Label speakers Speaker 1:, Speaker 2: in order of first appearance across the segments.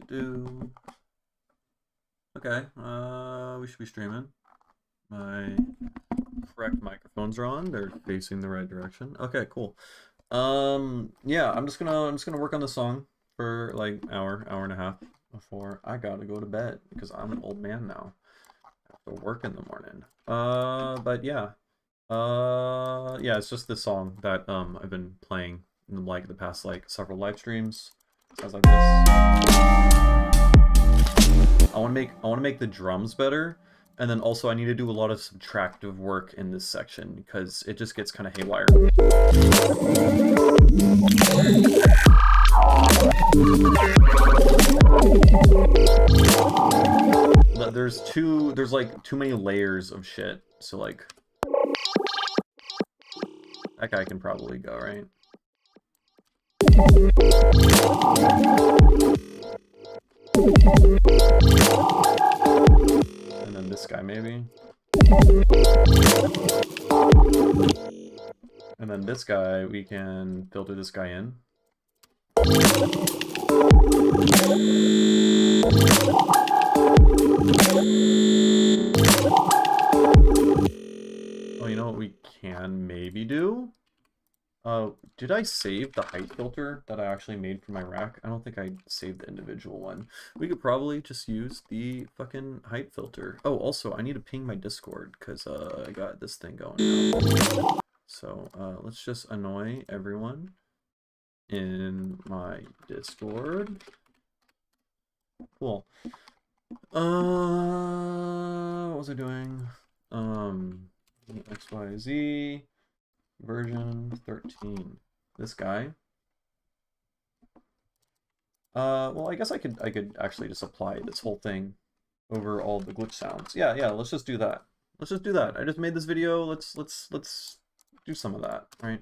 Speaker 1: Do. Okay, we should be streaming. My correct microphones are on. They're facing the right direction. Okay, cool. Yeah, I'm just gonna work on the song for like hour and a half before I gotta go to bed because I'm an old man now. I have to work in the morning. But yeah. Yeah, it's just this song that I've been playing in like the past like several live streams. Sounds like this. I want to make the drums better, and then also I need to do a lot of subtractive work in this section because it just gets kind of haywire. There's like too many layers of shit. So like that guy can probably go, right? And then this guy maybe. And then this guy, we can filter this guy in. Oh, you know what we can maybe do? Did I save the height filter that I actually made for my rack? I don't think I saved the individual one. We could probably just use the fucking height filter. Oh, also, I need to ping my Discord, because I got this thing going now. So, let's just annoy everyone in my Discord. Cool. What was I doing? XYZ version 13. This guy. Well, I guess I could actually just apply this whole thing over all the glitch sounds. Yeah, let's just do that. Let's just do that. I just made this video. Let's do some of that, right?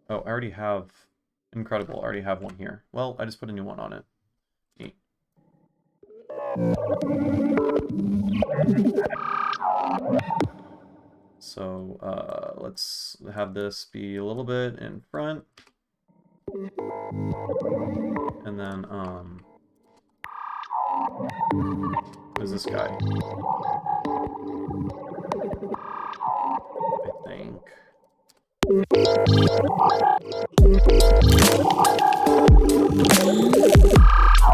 Speaker 1: Oh, I already have incredible. I already have one here. Well, I just put a new one on it. Neat. So, let's have this be a little bit in front. And then, who's this guy? I think.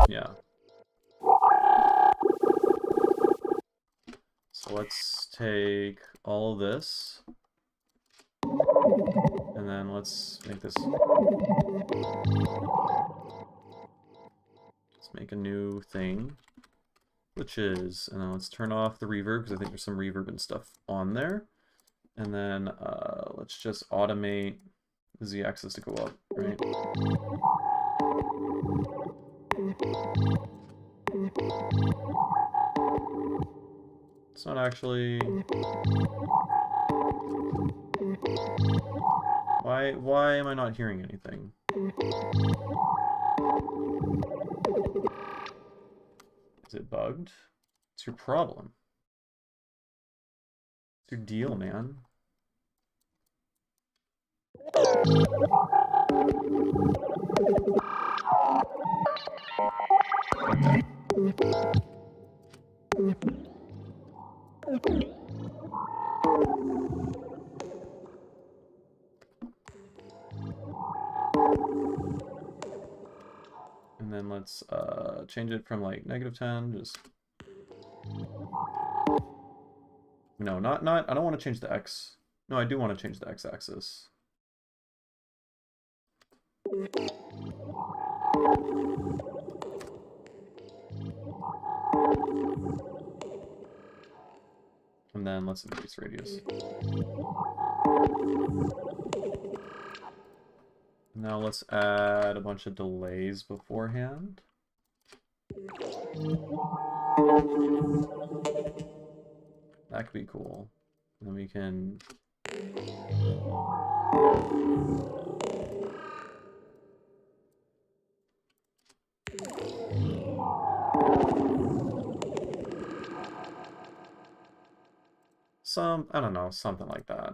Speaker 1: Yeah. So let's take all of this. And then let's make this. Let's make a new thing. Which is, and then let's turn off the reverb because I think there's some reverb and stuff on there. And then let's just automate the z-axis to go up, right? It's not actually. Why am I not hearing anything? Is it bugged? It's your problem. It's your deal, man. And then let's change it from like -10, just no, not I don't want to change the X. No, I do want to change the X-axis. And then let's increase radius. Now let's add a bunch of delays beforehand. That could be cool. And then we can I don't know, something like that.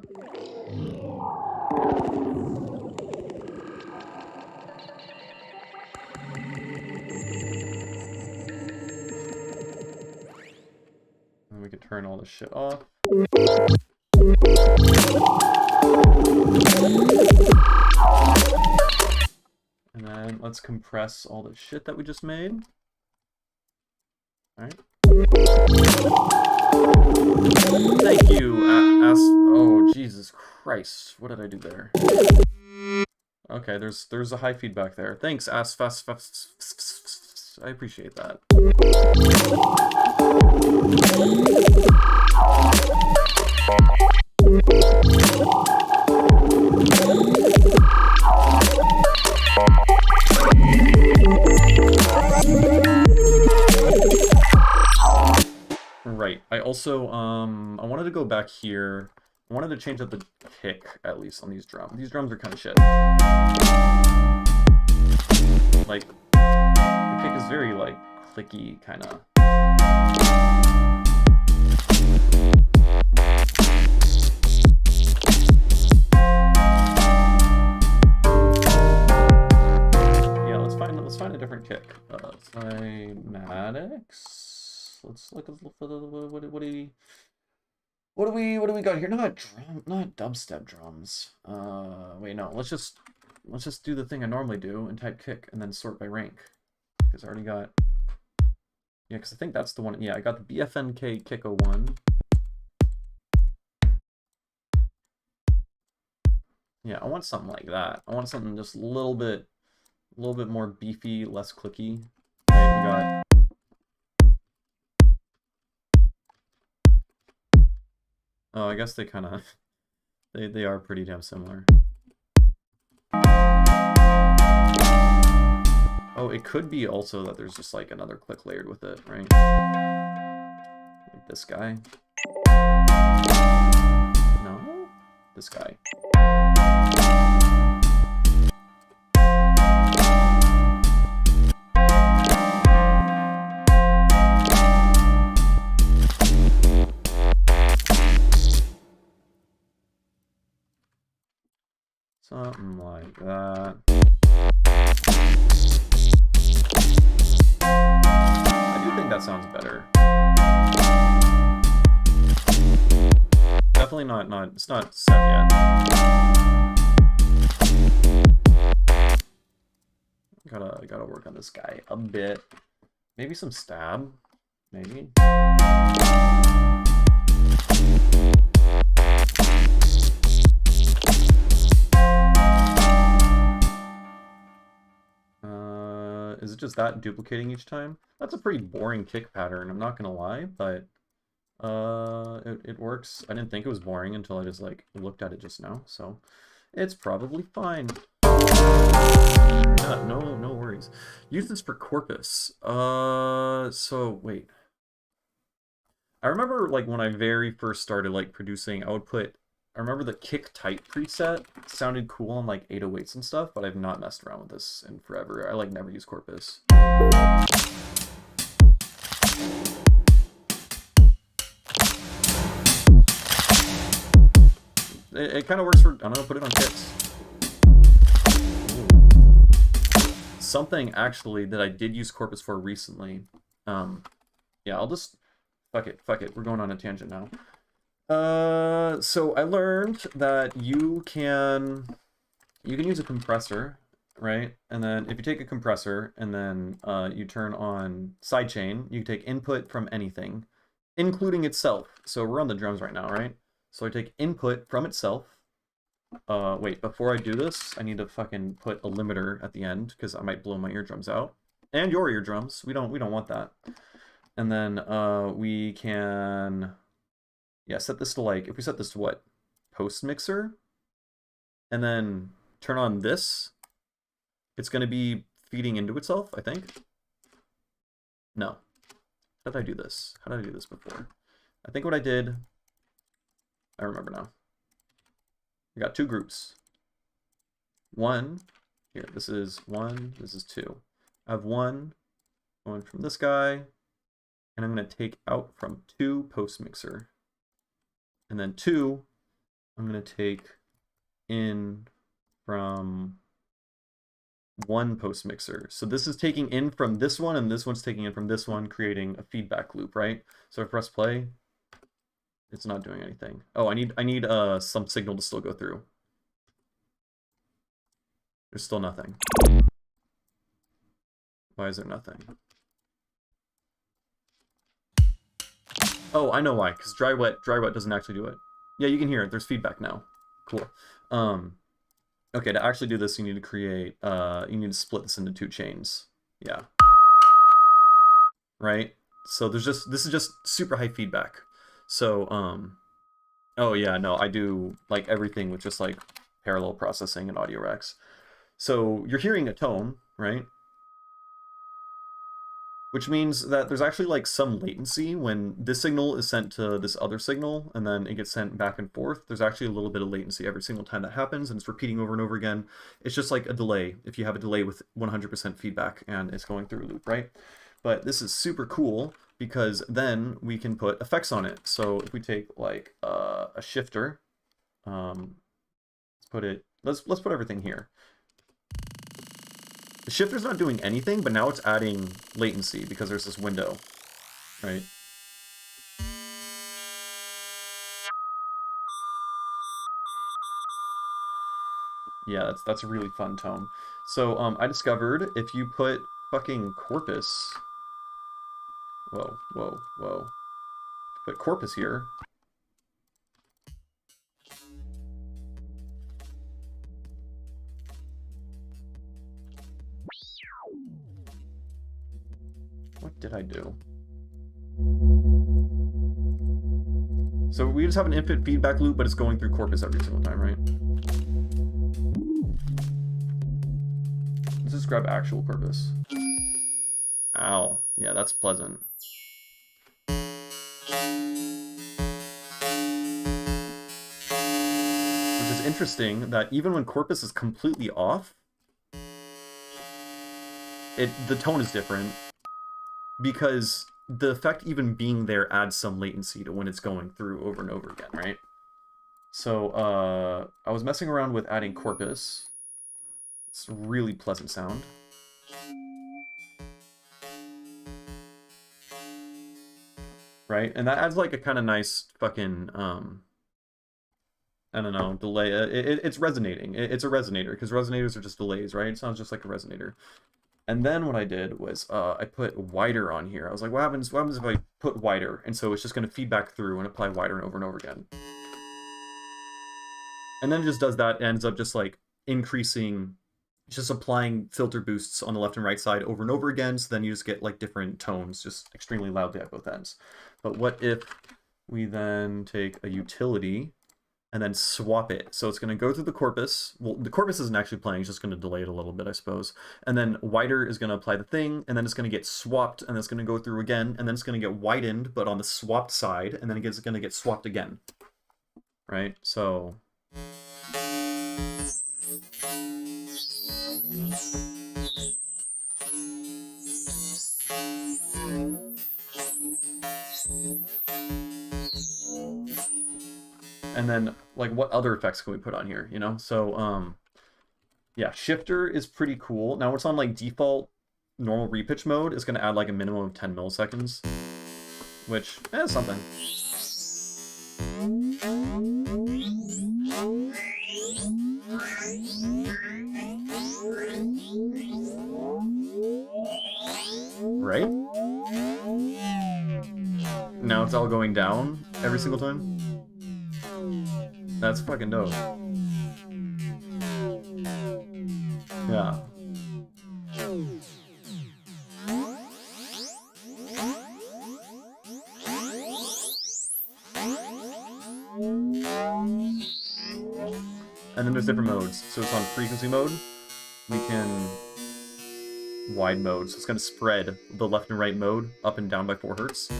Speaker 1: could turn all this shit off. And then let's compress all the shit that we just made. All right. Thank you, oh, Jesus Christ. What did I do there? Okay, there's a high feedback there. Thanks, I appreciate that. Right. I also I wanted to go back here. I wanted to change up the kick, at least, on these drums. These drums are kind of shit. Like, the kick is very, like, clicky, kind of. Yeah, let's find a different kick. Cymatics. Let's look at what do we got here? Not dubstep drums. Wait, no. Let's just do the thing I normally do and type kick and then sort by rank. Because I already got. Yeah, because I think that's the one. Yeah, I got the BFNK Kick 01. Yeah, I want something like that. I want something just a little bit more beefy, less clicky. Right, we got. Oh, I guess they kind of, they are pretty damn similar. Oh, it could be also that there's just like another click layered with it, right? Like this guy. No? This guy. Something like that. I do think that sounds better. Definitely not, it's not set yet. Gotta work on this guy a bit. Maybe some stab, maybe. Is it just that duplicating each time? That's a pretty boring kick pattern, I'm not gonna lie, but it works. I didn't think it was boring until I just like looked at it just now, so it's probably fine. Yeah, no worries. Use this for corpus. So wait. I remember like when I very first started like producing, I remember the kick tight preset sounded cool on like 808s and stuff, but I've not messed around with this in forever. I like never use corpus. It kind of works for, I don't know, put it on kicks. Something actually that I did use corpus for recently. Yeah, I'll just, fuck it, we're going on a tangent now. So I learned that you can use a compressor, right? And then if you take a compressor and then you turn on sidechain, you take input from anything, including itself. So we're on the drums right now, right? So I take input from itself. Wait, before I do this, I need to fucking put a limiter at the end because I might blow my eardrums out. And your eardrums. We don't want that. And then we can, yeah, set this to like, if we set this to what? Post mixer, and then turn on this, it's going to be feeding into itself, I think. No. How did I do this? How did I do this before? I think what I did, I remember now. We got two groups. One, here, this is one, this is two. I have one going from this guy, and I'm going to take out from two post mixer. And then two, I'm going to take in from one post mixer. So this is taking in from this one, and this one's taking in from this one, creating a feedback loop, right? So if I press play, It's not doing anything. Oh, I need some signal to still go through. There's still nothing. Why is there nothing? Oh, I know why. Because dry wet doesn't actually do it. Yeah, you can hear it. There's feedback now. Cool. Okay, to actually do this, you need to create. You need to split this into 2 chains. Yeah. Right. So this is just super high feedback. So oh yeah, no, I do like everything with just like parallel processing and audio racks. So you're hearing a tone, right? Which means that there's actually like some latency when this signal is sent to this other signal and then it gets sent back and forth. There's actually a little bit of latency every single time that happens, and it's repeating over and over again. It's just like a delay if you have a delay with 100% feedback and it's going through a loop, right? But this is super cool because then we can put effects on it. So if we take like a shifter, let's put everything here. The shifter's not doing anything, but now it's adding latency because there's this window, right? Yeah, that's a really fun tone. So I discovered if you put fucking corpus, whoa, put corpus here. What did I do? So we just have an input feedback loop, but it's going through corpus every single time, right? Let's just grab actual corpus. Ow. Yeah, that's pleasant. Which is interesting that even when corpus is completely off, the tone is different because the effect even being there adds some latency to when it's going through over and over again, right? So I was messing around with adding corpus. It's a really pleasant sound. Right? And that adds like a kind of nice fucking, I don't know, delay. It's resonating. It's a resonator because resonators are just delays, right? It sounds just like a resonator. And then what I did was I put wider on here. I was like, what happens if I put wider? And so it's just going to feedback through and apply wider over and over again. And then it just does that and ends up just like increasing, just applying filter boosts on the left and right side over and over again. So then you just get like different tones just extremely loudly at both ends. But what if we then take a utility and then swap it? So it's going to go through the corpus. Well, the corpus isn't actually playing. It's just going to delay it a little bit, I suppose. And then wider is going to apply the thing, and then it's going to get swapped, and it's going to go through again, and then it's going to get widened, but on the swapped side, and then it's going to get swapped again. Right? So... And then, like, what other effects can we put on here, you know? So, yeah, shifter is pretty cool. Now, it's on, like, default normal repitch mode. It's going to add, like, a minimum of 10 milliseconds, which is something. Right? Now it's all going down every single time. That's fucking dope. Yeah. And then there's different modes. So it's on frequency mode. We can wide mode. So it's going to spread the left and right mode up and down by 4 hertz.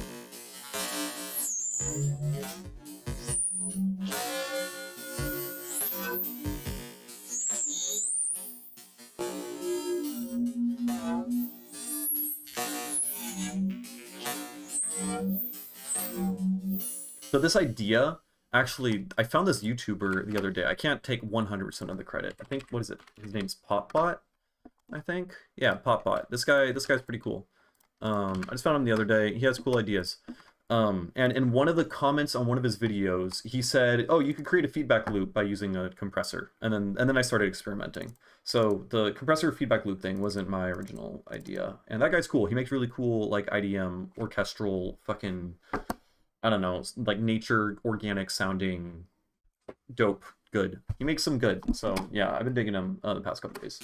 Speaker 1: So this idea, actually, I found this YouTuber the other day. I can't take 100% of the credit. I think, what is it? His name's Popbot, I think. Yeah, Popbot. This guy's pretty cool. I just found him the other day. He has cool ideas. And in one of the comments on one of his videos, he said, "Oh, you could create a feedback loop by using a compressor." And then I started experimenting. So the compressor feedback loop thing wasn't my original idea. And that guy's cool. He makes really cool like IDM orchestral fucking, I don't know, like nature organic sounding dope good. He makes some good. So yeah, I've been digging him the past couple days.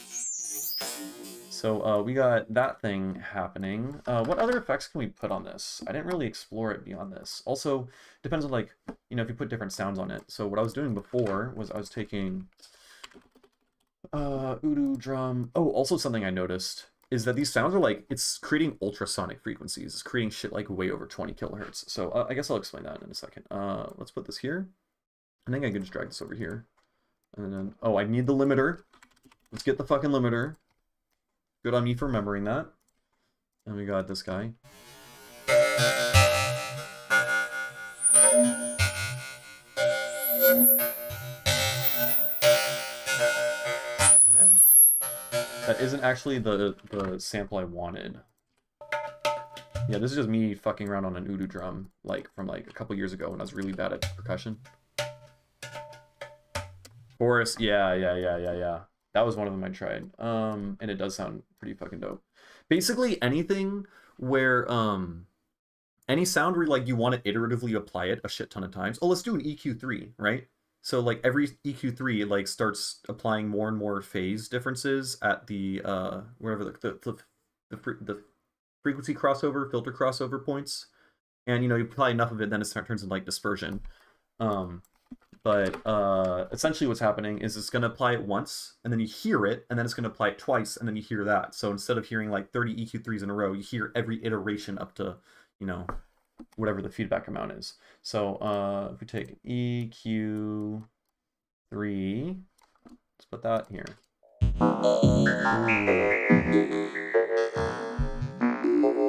Speaker 1: So we got that thing happening. What other effects can we put on this? I didn't really explore it beyond this. Also, depends on like, if you put different sounds on it. So what I was doing before was I was taking Udu drum. Oh, also something I noticed is that these sounds are like, it's creating ultrasonic frequencies. It's creating shit like way over 20 kilohertz. So I guess I'll explain that in a second. Let's put this here. I think I can just drag this over here. And then, oh, I need the limiter. Let's get the fucking limiter. Good on me for remembering that. And we got this guy. That isn't actually the sample I wanted. Yeah, this is just me fucking around on an Udu drum, like from like a couple years ago when I was really bad at percussion. Chorus, yeah. That was one of them I tried. And it does sound pretty fucking dope. Basically anything where any sound where like you want to iteratively apply it a shit ton of times. Oh, let's do an EQ3, right? So like every EQ3 it like starts applying more and more phase differences at the wherever the frequency crossover, filter crossover points. And you apply enough of it, then it turns into like dispersion. But essentially what's happening is it's going to apply it once, and then you hear it, and then it's going to apply it twice, and then you hear that. So instead of hearing like 30 EQ3s in a row, you hear every iteration up to, whatever the feedback amount is. So if we take EQ3, let's put that here.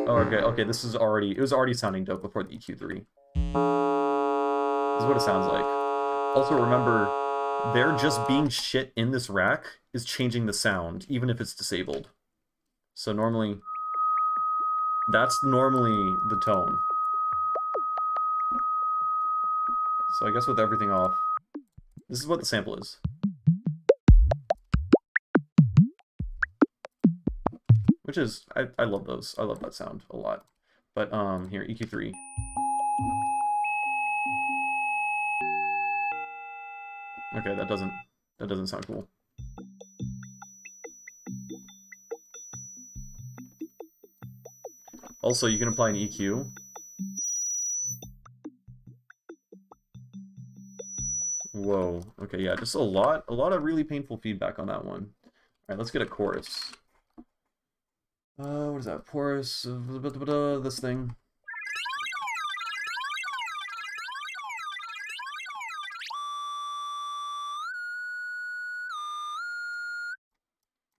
Speaker 1: Oh, okay, it was already sounding dope before the EQ3. This is what it sounds like. Also remember, there just being shit in this rack is changing the sound, even if it's disabled. So normally, that's normally the tone. So I guess with everything off, this is what the sample is. Which is, I love those. I love that sound a lot. But here, EQ3. Okay, that doesn't sound cool. Also, you can apply an EQ. Whoa. Okay, yeah, just a lot of really painful feedback on that one. Alright, let's get a chorus. What is that? Chorus, this thing.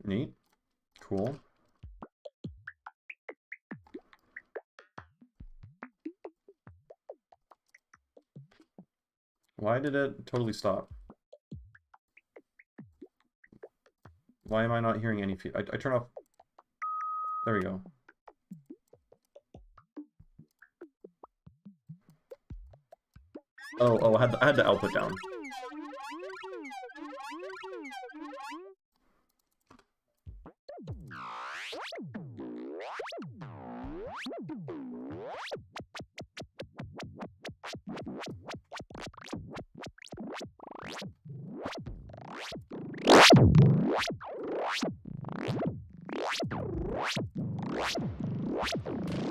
Speaker 1: Neat. Cool. Why did it totally stop? Why am I not hearing any feedback? I turn off... There we go. Oh, I had the output down.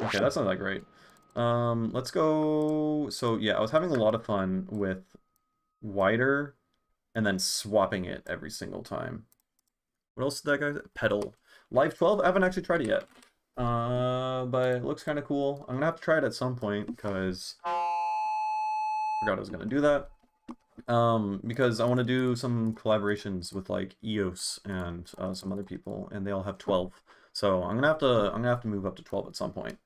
Speaker 1: Okay, that's not that great. Let's go... So, yeah, I was having a lot of fun with wider and then swapping it every single time. What else did that guy... Pedal. Live 12? I haven't actually tried it yet. But it looks kind of cool. I'm gonna have to try it at some point, because... I forgot I was gonna do that. Because I want to do some collaborations with, like, EOS and some other people, and they all have 12. So I'm gonna have to move up to 12 at some point.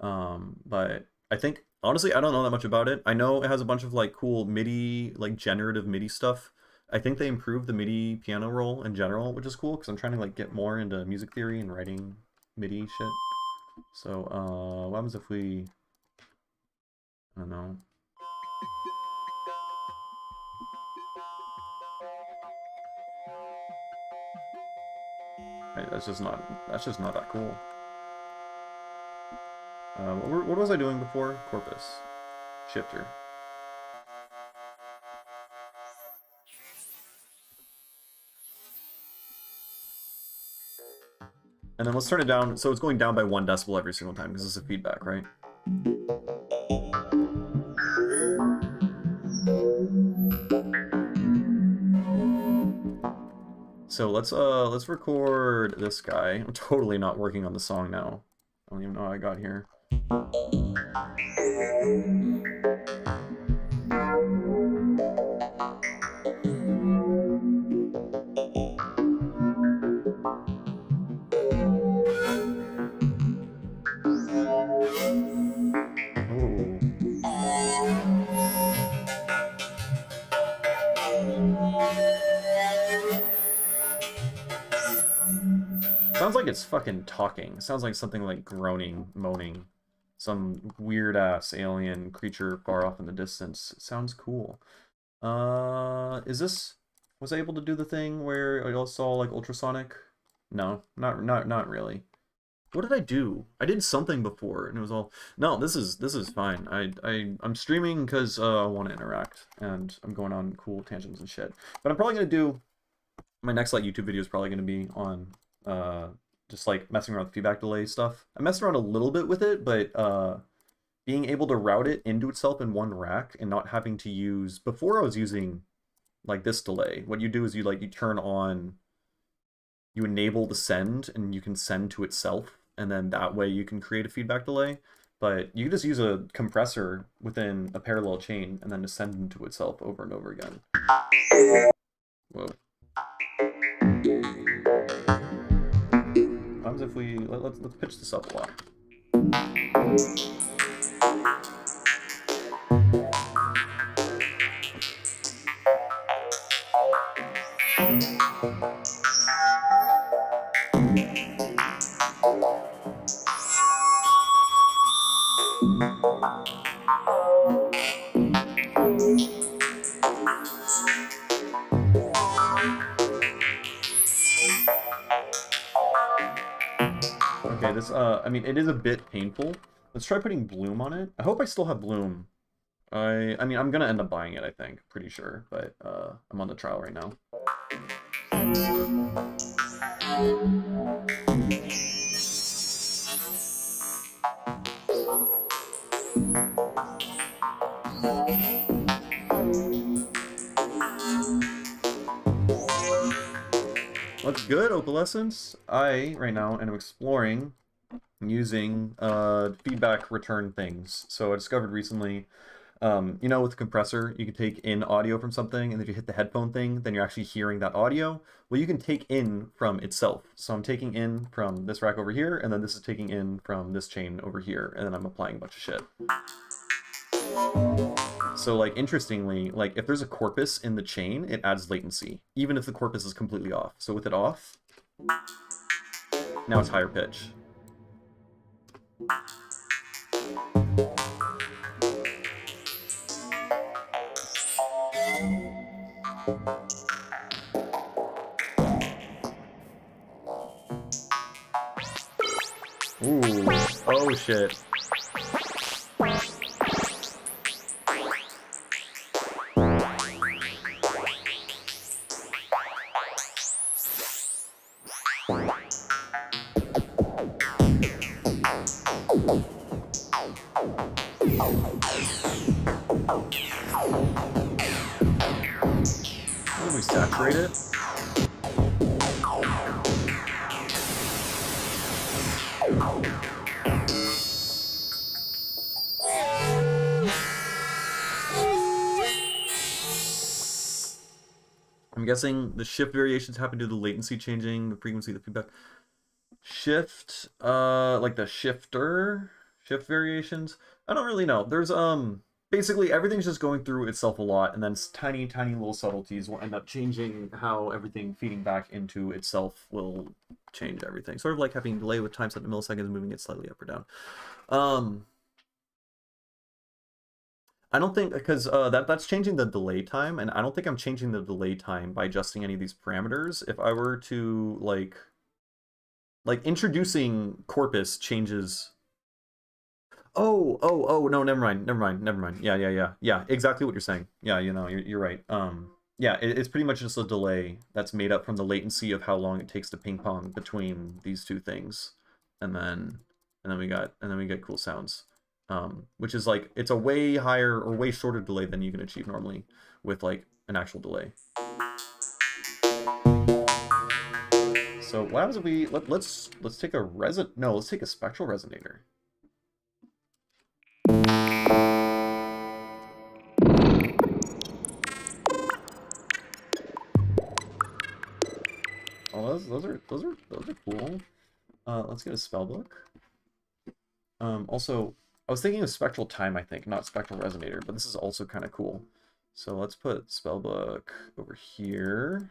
Speaker 1: But I think, honestly, I don't know that much about it. I know it has a bunch of like cool MIDI, like generative MIDI stuff. I think they improved the MIDI piano roll in general, which is cool because I'm trying to like get more into music theory and writing MIDI shit. So what happens if we I don't know. Hey, that's just not that cool. What was I doing before? Corpus. Shifter. And then let's turn it down, so it's going down by 1 decibel every single time, because this is a feedback, right? So let's record this guy. I'm totally not working on the song now. I don't even know how I got here. Oh. Sounds like it's fucking talking. Sounds like something like groaning, moaning. Some weird-ass alien creature far off in the distance. It sounds cool. Is this... Was I able to do the thing where I also saw, like, ultrasonic? No, not really. What did I do? I did something before, and it was all... No, this is fine. I'm streaming because I want to interact, and I'm going on cool tangents and shit. But I'm probably going to do... My next, like, YouTube video is probably going to be on... just like messing around with feedback delay stuff. I messed around a little bit with it, but being able to route it into itself in one rack and not having to use... Before I was using like this delay. What you do is you turn on... You enable the send and you can send to itself, and then that way you can create a feedback delay. But you can just use a compressor within a parallel chain and then just send into itself over and over again. Whoa. What happens if we let's pitch this up a lot? Okay, this I mean it is a bit painful. Let's try putting bloom on it. I hope I still have bloom. I mean I'm gonna end up buying it, I think, pretty sure, but I'm on the trial right now. What's good, Opalescence? I, right now, am exploring using feedback return things. So I discovered recently, you know, with the compressor, you can take in audio from something, and if you hit the headphone thing, then you're actually hearing that audio. Well, you can take in from itself. So I'm taking in from this rack over here, and then this is taking in from this chain over here, and then I'm applying a bunch of shit. So, like, interestingly, like, if there's a corpus in the chain, it adds latency, even if the corpus is completely off. So with it off, now it's higher pitch. Ooh, oh shit. When we saturate it. I'm guessing the shift variations happen due to the latency changing, the frequency, the feedback. Shift, like the shift variations. I don't really know. There's basically everything's just going through itself a lot, and then tiny little subtleties will end up changing how everything feeding back into itself will change everything. Sort of like having delay with time set to milliseconds, moving it slightly up or down. I don't think because that's changing the delay time, and I don't think I'm changing the delay time by adjusting any of these parameters. If I were to like introducing corpus changes. Oh, no, never mind. Yeah, exactly what you're saying. Yeah, you're right. Yeah, it's pretty much just a delay that's made up from the latency of how long it takes to ping pong between these two things, and then we get cool sounds, which is like it's a way higher or way shorter delay than you can achieve normally with like an actual delay. So what happens if let's take a let's take a spectral resonator. Oh, those are cool. Let's get a spell book. Also, I was thinking of spectral time, I think, not spectral resonator, but this is also kind of cool. So let's put spellbook over here.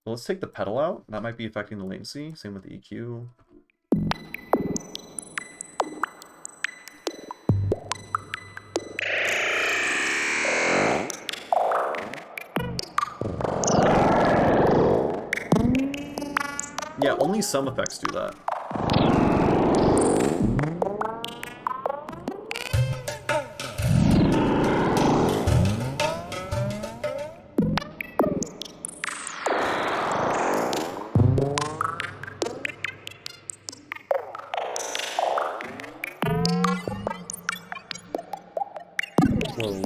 Speaker 1: Well, let's take the pedal out. That might be affecting the latency. Same with the EQ. Yeah, only some effects do that. Whoa.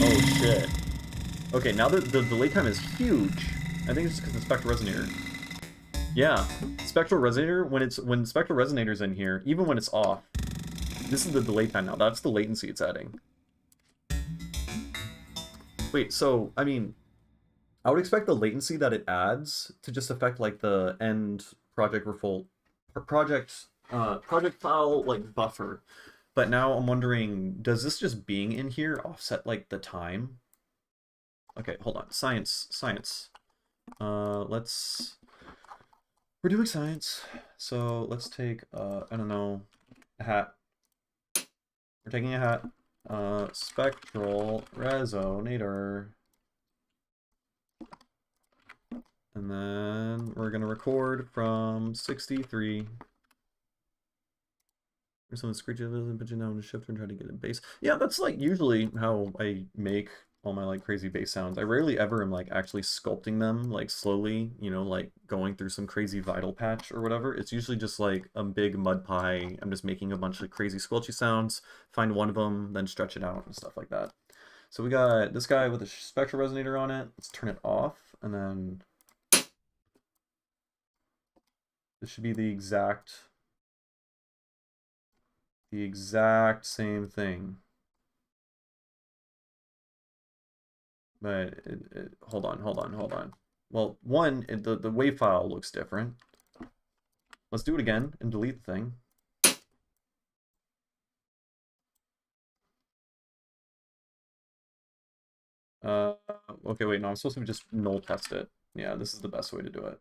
Speaker 1: Oh shit. Okay, now the delay time is huge. I think it's just because the spectral resonator. Yeah, spectral resonator, when spectral resonator's in here, even when it's off, this is the delay time now. That's the latency it's adding. Wait, so I mean, I would expect the latency that it adds to just affect like the end project refold or project file like buffer. But now I'm wondering, does this just being in here offset like the time? Okay, hold on. Science. We're doing science. So let's take I don't know, a hat. We're taking a hat. Spectral resonator. And then we're gonna record from 63. Or something screechy and pitching down and shift and try to get a bass. Yeah, that's like usually how I make all my like crazy bass sounds. I rarely ever am like actually sculpting them like slowly, like going through some crazy vital patch or whatever. It's usually just like a big mud pie. I'm just making a bunch of crazy squelchy sounds, find one of them, then stretch it out and stuff like that. So we got this guy with a spectral resonator on it. Let's turn it off, and then this should be the exact same thing. But hold on. Well, one, the wave file looks different. Let's do it again and delete the thing. Okay, wait, no, I'm supposed to just null test it. Yeah, this is the best way to do it.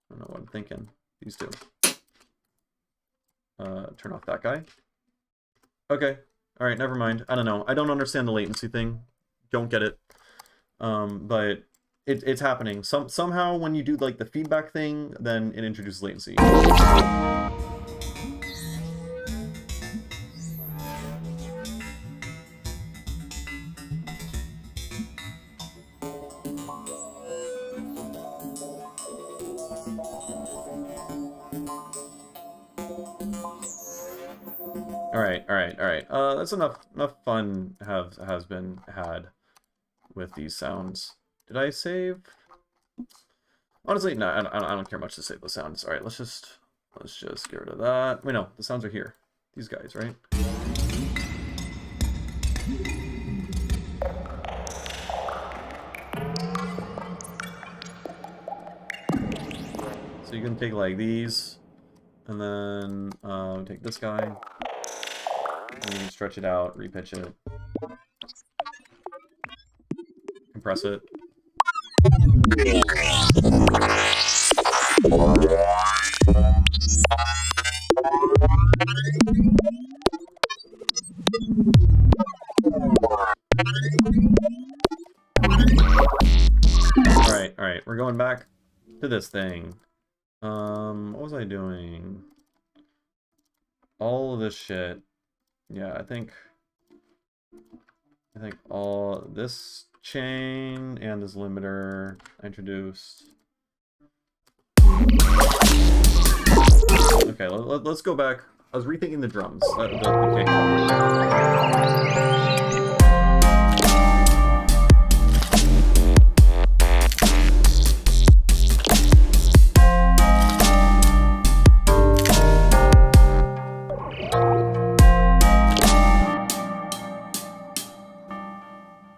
Speaker 1: I don't know what I'm thinking. These two. Turn off that guy. Okay. All right, never mind. I don't know. I don't understand the latency thing. Don't get it. But it's happening. Somehow when you do like the feedback thing, then it introduces latency. All right. That's enough fun has been had with these sounds. Did I save? Honestly, no, I don't care much to save the sounds. All right, let's just get rid of that. Wait, no, the sounds are here. These guys, right? So you can take like these, and then take this guy, and you can stretch it out, repitch it, compress it. All right, we're going back to this thing. What was I doing? All of this shit. Yeah, I think all this chain and this limiter I introduced. Okay, let's go back. I was rethinking the drums.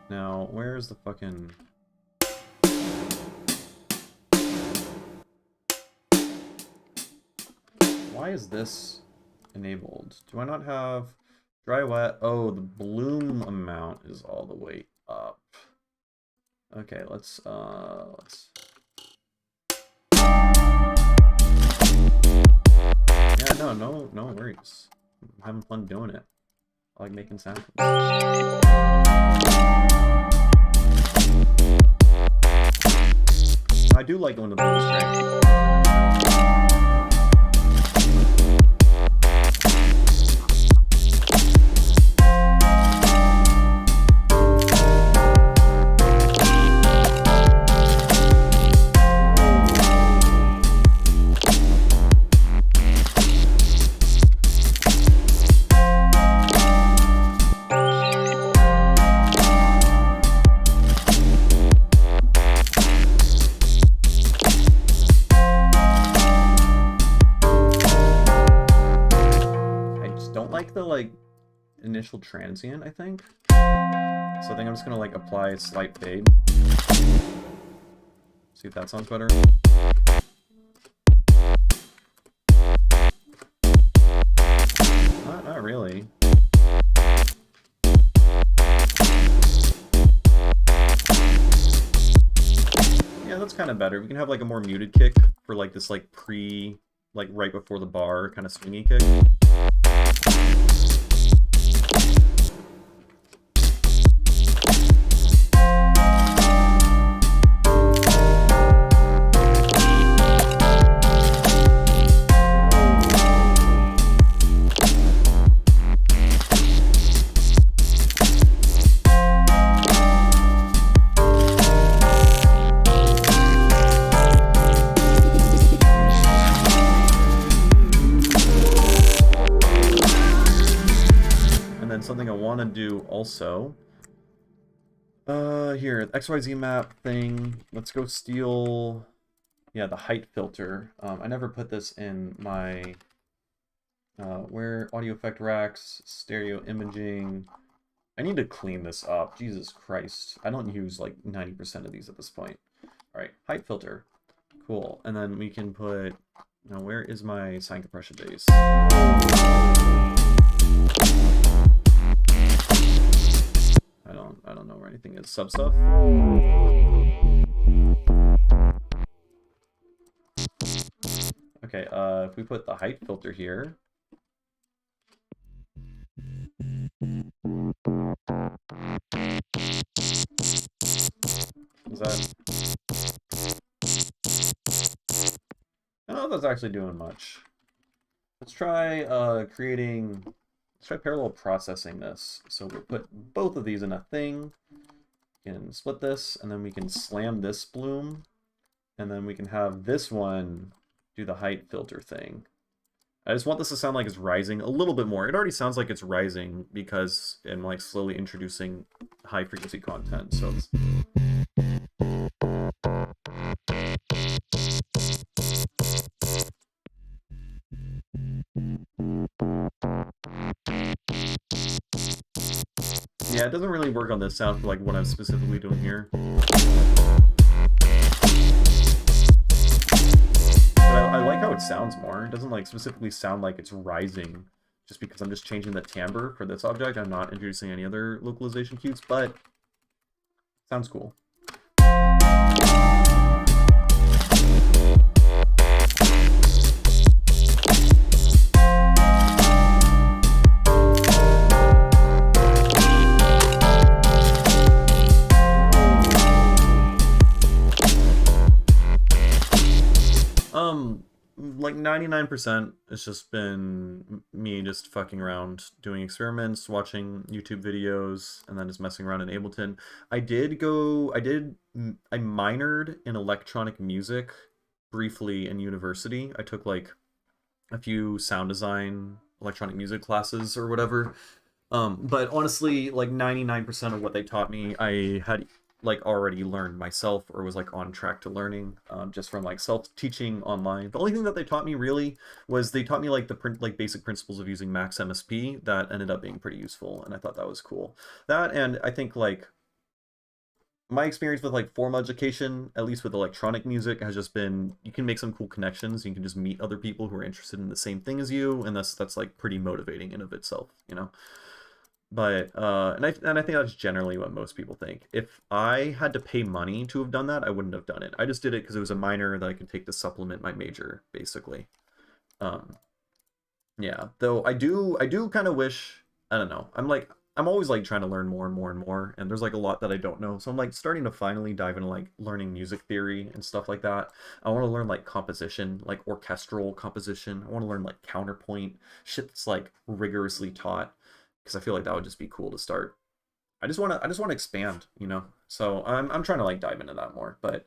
Speaker 1: Now, where's the fucking... Why is this enabled? Do I not have dry wet? Oh, the bloom amount is all the way up. Okay, let's yeah, no worries. I'm having fun doing it. I like making sounds. I do like going to bloom strength. Initial transient, I think. So I think I'm just gonna like apply a slight fade. See if that sounds better. Not really. Yeah, that's kind of better. We can have like a more muted kick for like this like like right before the bar kind of swingy kick. Something I want to do also. Here, XYZ map thing. Let's go steal, yeah, the height filter. I never put this in my, where audio effect racks, stereo imaging. I need to clean this up. Jesus Christ. I don't use like 90% of these at this point. All right, height filter. Cool. And then we can put, now where is my sine compression base? I don't know where anything is. Sub stuff. Okay, if we put the height filter here. Is that? I don't know if that's actually doing much. Let's try let's try parallel processing this. So we'll put both of these in a thing. We can split this, and then we can slam this bloom, and then we can have this one do the height filter thing. I just want this to sound like it's rising a little bit more. It already sounds like it's rising because I'm like slowly introducing high frequency content. So it's... Yeah, it doesn't really work on this sound for like what I'm specifically doing here. But I like how it sounds more. It doesn't like specifically sound like it's rising just because I'm just changing the timbre for this object. I'm not introducing any other localization cues, but it sounds cool. Like 99% it's just been me just fucking around, doing experiments, watching YouTube videos, and then just messing around in Ableton. I minored in electronic music briefly in university. I took like a few sound design, electronic music classes or whatever. But honestly, like 99% of what they taught me, I had like already learned myself or was like on track to learning, just from like self-teaching online. The only thing that they taught me really was they taught me like the basic principles of using Max MSP. That ended up being pretty useful, and I thought that was cool. That, and I think like my experience with like formal education, at least with electronic music, has just been you can make some cool connections. You can just meet other people who are interested in the same thing as you, and that's like pretty motivating in of itself, you know. But and I think that's generally what most people think. If I had to pay money to have done that, I wouldn't have done it. I just did it because it was a minor that I could take to supplement my major, basically. Yeah. Though I do kind of wish, I don't know. I'm always like trying to learn more and more and more, and there's like a lot that I don't know. So I'm like starting to finally dive into like learning music theory and stuff like that. I want to learn like composition, like orchestral composition. I want to learn like counterpoint, shit that's like rigorously taught, because I feel like that would just be cool to start. I just want to expand, you know. So I'm trying to like dive into that more, but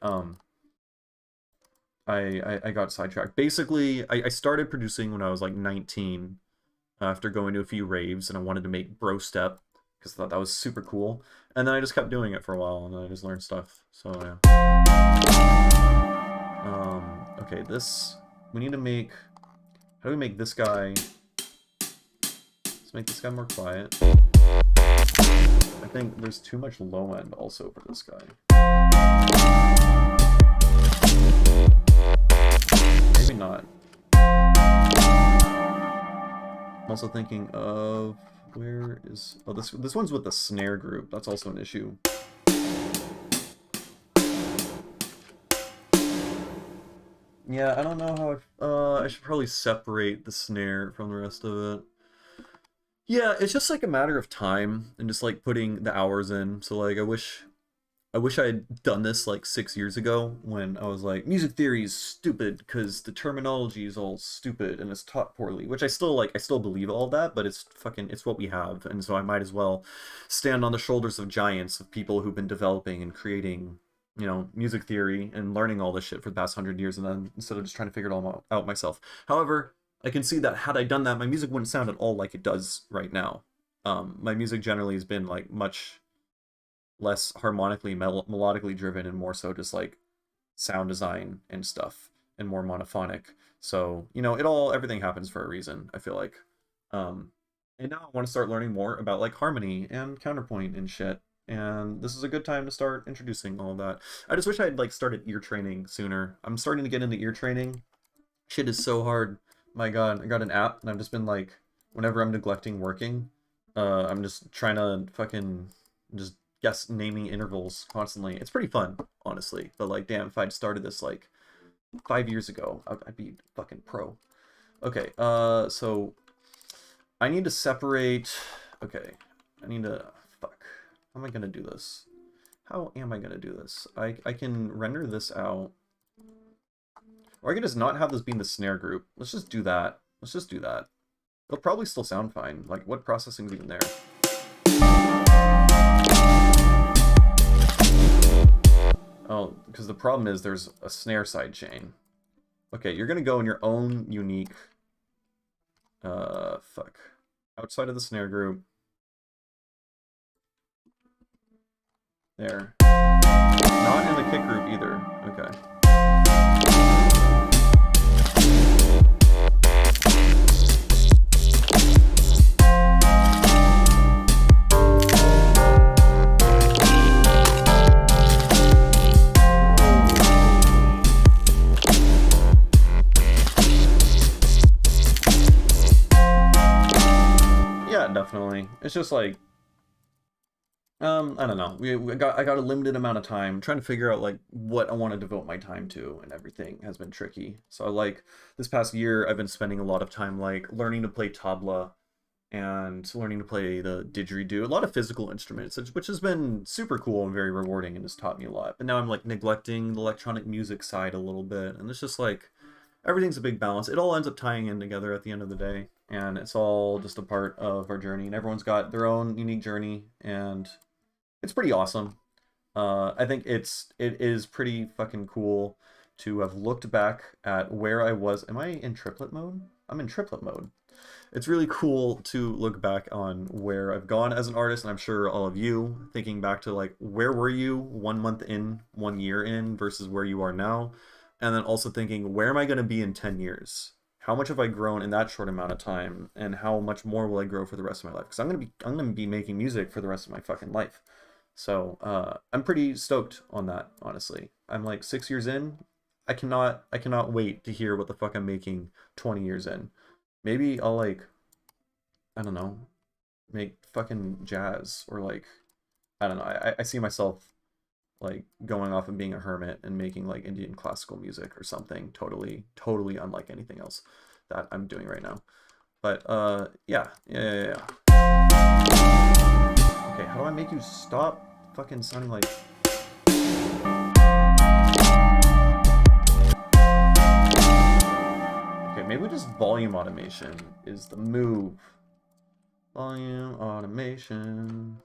Speaker 1: I got sidetracked. Basically, I started producing when I was like 19, after going to a few raves, and I wanted to make bro step because I thought that was super cool. And then I just kept doing it for a while, and then I just learned stuff. So yeah. Okay, this we need to make. How do we make this guy? Let's make this guy more quiet. I think there's too much low end also for this guy. Maybe not. I'm also thinking of where is this one's with the snare group. That's also an issue. Yeah, I don't know how I should probably separate the snare from the rest of it. Yeah, it's just like a matter of time and just like putting the hours in. So like I wish I had done this like 6 years ago when I was like, music theory is stupid because the terminology is all stupid and it's taught poorly, which I still believe all that, but it's what we have, and so I might as well stand on the shoulders of giants, of people who've been developing and creating, you know, music theory and learning all this shit for the past 100 years, and then instead of just trying to figure it all out myself. However, I can see that had I done that, my music wouldn't sound at all like it does right now. My music generally has been like much less harmonically, melodically driven, and more so just like sound design and stuff, and more monophonic. So, you know, everything happens for a reason, I feel like. And now I want to start learning more about like harmony and counterpoint and shit. And this is a good time to start introducing all of that. I just wish I had like started ear training sooner. I'm starting to get into ear training. Shit is so hard. My God, I got an app, and I've just been like, whenever I'm neglecting working, I'm just trying to fucking just guess naming intervals constantly. It's pretty fun, honestly. But like, damn, if I'd started this like 5 years ago, I'd be fucking pro. Okay, so I need to separate. Okay, I need to. Fuck. How am I gonna do this? How am I gonna do this? I can render this out. Or I could just not have this being the snare group. Let's just do that. Let's just do that. It'll probably still sound fine. Like, what processing's even there? Oh, because the problem is there's a snare side chain. Okay, you're gonna go in your own unique... fuck. Outside of the snare group. There. Not in the kick group either. Okay. It's just like, I don't know. I got a limited amount of time trying to figure out like what I want to devote my time to, and everything has been tricky. So like this past year, I've been spending a lot of time like learning to play tabla and learning to play the didgeridoo, a lot of physical instruments, which has been super cool and very rewarding and has taught me a lot. But now I'm like neglecting the electronic music side a little bit, and it's just like everything's a big balance. It all ends up tying in together at the end of the day, and it's all just a part of our journey, and everyone's got their own unique journey, and it's pretty awesome. I think it is pretty fucking cool to have looked back at where I was. Am I in triplet mode? I'm in triplet mode. It's really cool to look back on where I've gone as an artist, and I'm sure all of you thinking back to like where were you 1 month in, 1 year in versus where you are now, and then also thinking where am I going to be in 10 years? How much have I grown in that short amount of time, and how much more will I grow for the rest of my life? Because I'm gonna be making music for the rest of my fucking life. So I'm pretty stoked on that, honestly. I'm like 6 years in. I cannot wait to hear what the fuck I'm making 20 years in. Maybe I'll like, I don't know, make fucking jazz or like, I don't know. I see myself like going off and being a hermit and making like Indian classical music or something totally unlike anything else that I'm doing right now. But yeah. Okay, how do I make you stop fucking sounding like... Okay, maybe just volume automation is the move. Volume automation.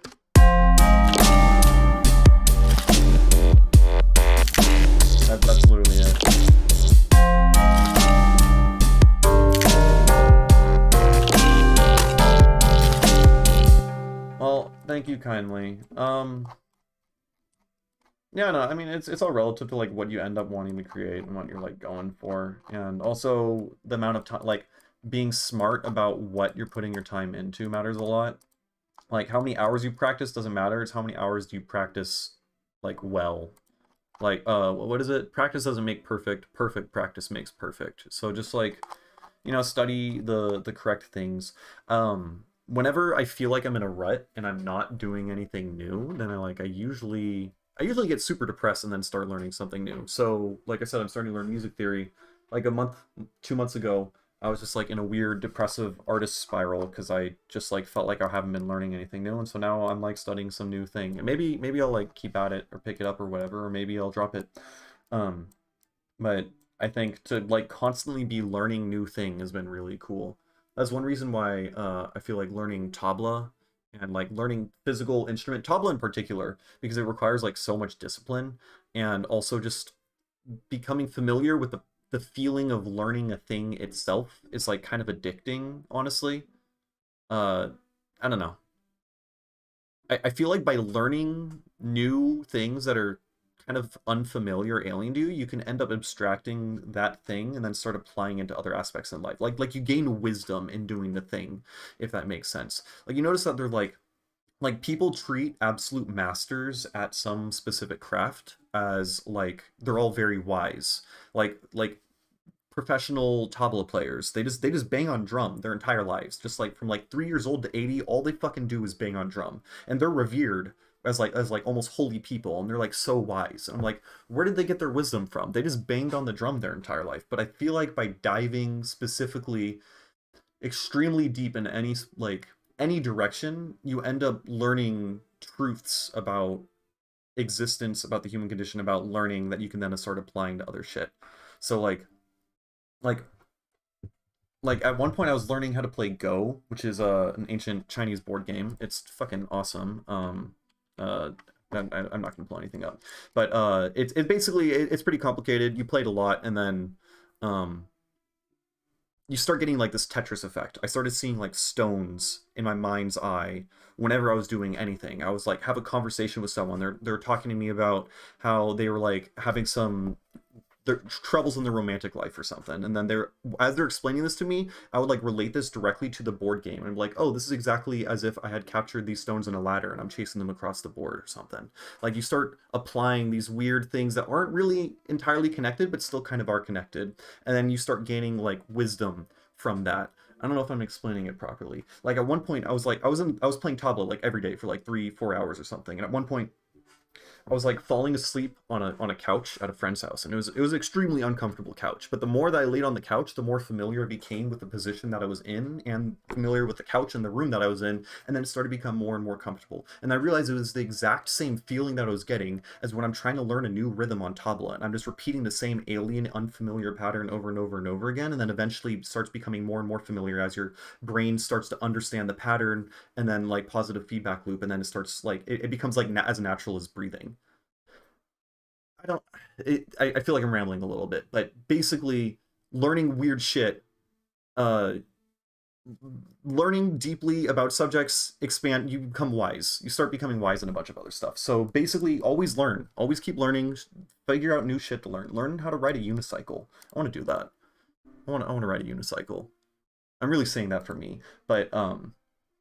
Speaker 1: That's literally it. Well, thank you kindly. Yeah, no, I mean it's all relative to like what you end up wanting to create and what you're like going for, and also the amount of time, like being smart about what you're putting your time into matters a lot. Like how many hours you practice doesn't matter. It's how many hours do you practice like well. Like what is it? Practice doesn't make perfect. Perfect practice makes perfect. So just like, you know, study the correct things. Whenever I feel like I'm in a rut and I'm not doing anything new, then I usually get super depressed and then start learning something new. So, like I said, I'm starting to learn music theory. Like a month, 2 months ago, I was just like in a weird depressive artist spiral because I just like felt like I haven't been learning anything new, and so now I'm like studying some new thing. And maybe I'll like keep at it or pick it up or whatever, or maybe I'll drop it. Um, but I think to like constantly be learning new thing has been really cool. That's one reason why I feel like learning tabla and like learning physical instrument, tabla in particular, because it requires like so much discipline, and also just becoming familiar with the feeling of learning a thing itself is like kind of addicting, honestly. Uh, I don't know. I feel like by learning new things that are kind of unfamiliar, alien to you, you can end up abstracting that thing and then start applying it to other aspects in life. Like you gain wisdom in doing the thing, if that makes sense. Like you notice that they're like people treat absolute masters at some specific craft as like they're all very wise. Like professional tabla players. They just bang on drum their entire lives. Just like from like 3 years old to 80, all they fucking do is bang on drum. And they're revered as like almost holy people, and they're like so wise. And I'm like, where did they get their wisdom from? They just banged on the drum their entire life. But I feel like by diving specifically extremely deep in any direction, you end up learning truths about existence, about the human condition, about learning that you can then start applying to other shit. So like like at one point I was learning how to play Go, which is an ancient Chinese board game. It's fucking awesome. Uh, I'm not gonna pull anything up, but it's basically it's pretty complicated. You play it a lot, and then um, you start getting like this Tetris effect. I started seeing like stones in my mind's eye whenever I was doing anything. I was like have a conversation with someone. They're talking to me about how they were like having some their troubles in their romantic life or something, and then as they're explaining this to me, I would like relate this directly to the board game and be like, oh, this is exactly as if I had captured these stones in a ladder and I'm chasing them across the board or something. Like you start applying these weird things that aren't really entirely connected but still kind of are connected, and then you start gaining like wisdom from that. I don't know if I'm explaining it properly. Like at one point, I was playing tabla like every day for like 3 4 hours or something, and at one point I was like falling asleep on a couch at a friend's house, and it was extremely uncomfortable couch. But the more that I laid on the couch, the more familiar I became with the position that I was in, and familiar with the couch and the room that I was in, and then it started to become more and more comfortable. And I realized it was the exact same feeling that I was getting as when I'm trying to learn a new rhythm on tabla, and I'm just repeating the same alien, unfamiliar pattern over and over and over again, and then eventually starts becoming more and more familiar as your brain starts to understand the pattern, and then like positive feedback loop, and then it starts like it becomes like as natural as breathing. I don't. I feel like I'm rambling a little bit, but basically, learning weird shit, uh, learning deeply about subjects expand. You become wise. You start becoming wise in a bunch of other stuff. So basically, always learn. Always keep learning. Figure out new shit to learn. Learn how to ride a unicycle. I want to do that. I want to ride a unicycle. I'm really saying that for me, but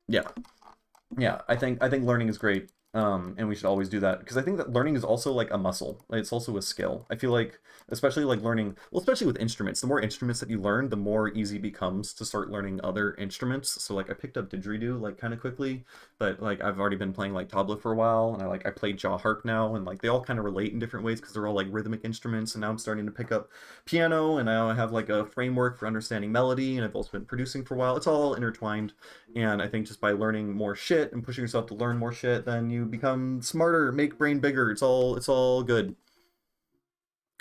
Speaker 1: yeah. Yeah, I think learning is great, and we should always do that because I think that learning is also like a muscle. Like, it's also a skill. I feel like, especially like learning, well, especially with instruments, the more instruments that you learn, the more easy it becomes to start learning other instruments. So like I picked up didgeridoo like kind of quickly, but like I've already been playing like tabla for a while, and I play jaw harp now, and like they all kind of relate in different ways because they're all like rhythmic instruments. And now I'm starting to pick up piano, and now I have like a framework for understanding melody, and I've also been producing for a while. It's all intertwined. And I think just by learning more shit and pushing yourself to learn more shit, then you become smarter, make brain bigger. It's all good.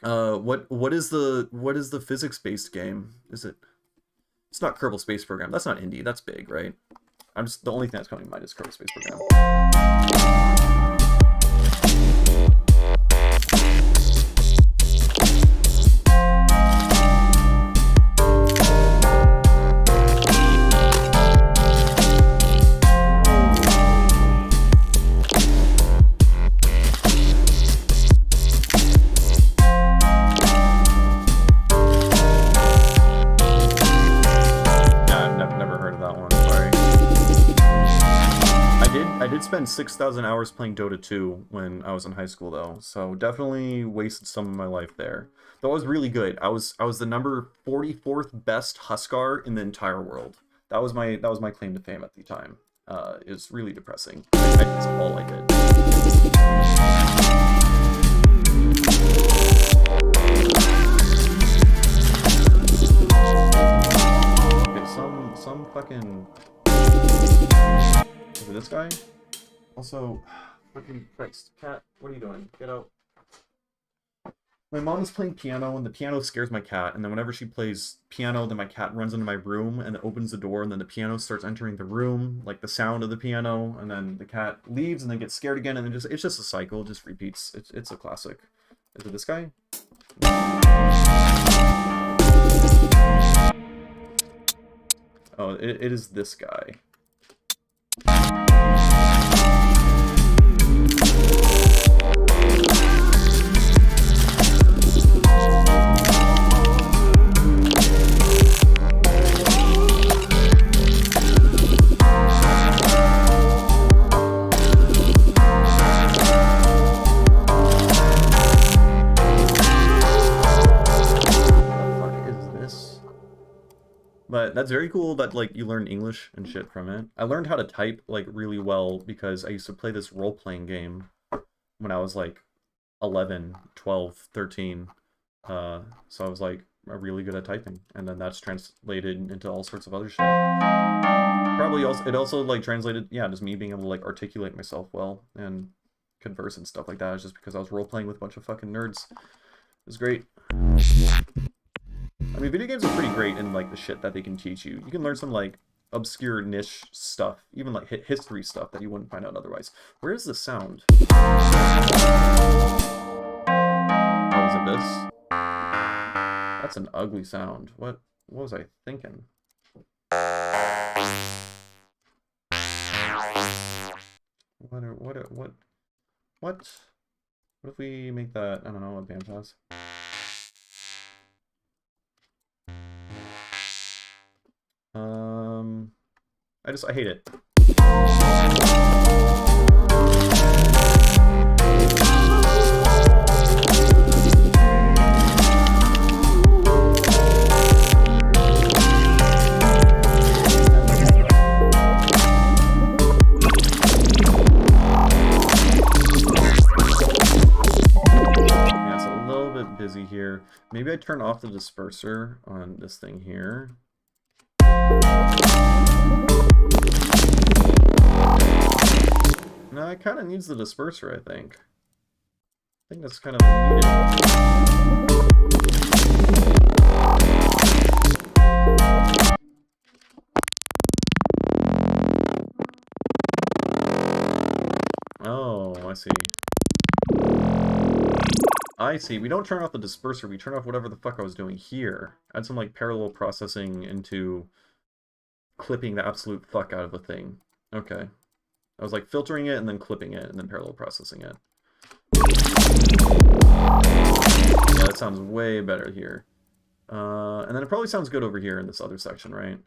Speaker 1: What is the physics-based game? Is it? It's not Kerbal Space Program. That's not indie. That's big, right? I'm just the only thing that's coming to mind is Kerbal Space Program. Yeah, I've never heard of that one. Sorry. I did spend 6,000 hours playing Dota 2 when I was in high school though, so definitely wasted some of my life there. Though I was really good. I was the number 44th best Huskar in the entire world. That was my claim to fame at the time. It's really depressing. That's all I did. Okay, some fucking. Is it this guy? Also, fucking Christ, cat, what are you doing? Get out. My mom is playing piano, and the piano scares my cat, and then whenever she plays piano, then my cat runs into my room and opens the door, and then the piano starts entering the room, like the sound of the piano, and then the cat leaves and then gets scared again, and then it's just a cycle, it just repeats. It's a classic. Is it this guy? Oh, it is this guy. But that's very cool that like you learn English and shit from it. I learned how to type like really well because I used to play this role-playing game when I was like 11, 12, 13. So I was like really good at typing, and then that's translated into all sorts of other shit. Probably also it also like translated, yeah, just me being able to like articulate myself well and converse and stuff like that. It's just because I was role-playing with a bunch of fucking nerds. It was great. I mean, video games are pretty great in like the shit that they can teach you. You can learn some like obscure niche stuff, even like history stuff that you wouldn't find out otherwise. Where is the sound? Oh, is it this? That's an ugly sound. What was I thinking? What if we make that, I don't know, a band pause? I hate it. busy here. Maybe I turn off the disperser on this thing here. No, it kind of needs the disperser, I think. I think that's kind of needed. Oh, I see. I see. We don't turn off the disperser, we turn off whatever the fuck I was doing here. Add some, like, parallel processing into clipping the absolute fuck out of the thing. Okay. I was, like, filtering it and then clipping it and then parallel processing it. Yeah, that sounds way better here. And then it probably sounds good over here in this other section, right?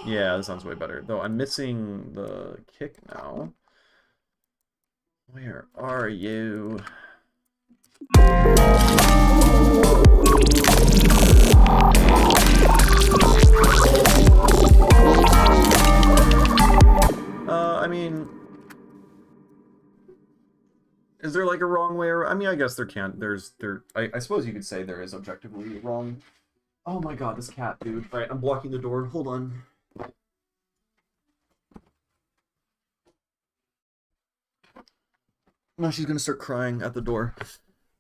Speaker 1: Yeah, that sounds way better. Though I'm missing the kick now. Where are you? I mean, is there like a wrong way? Or I mean, I guess there can't. I suppose you could say there is objectively wrong. Oh my god, this cat, dude. All right, I'm blocking the door. Hold on. Now she's gonna start crying at the door.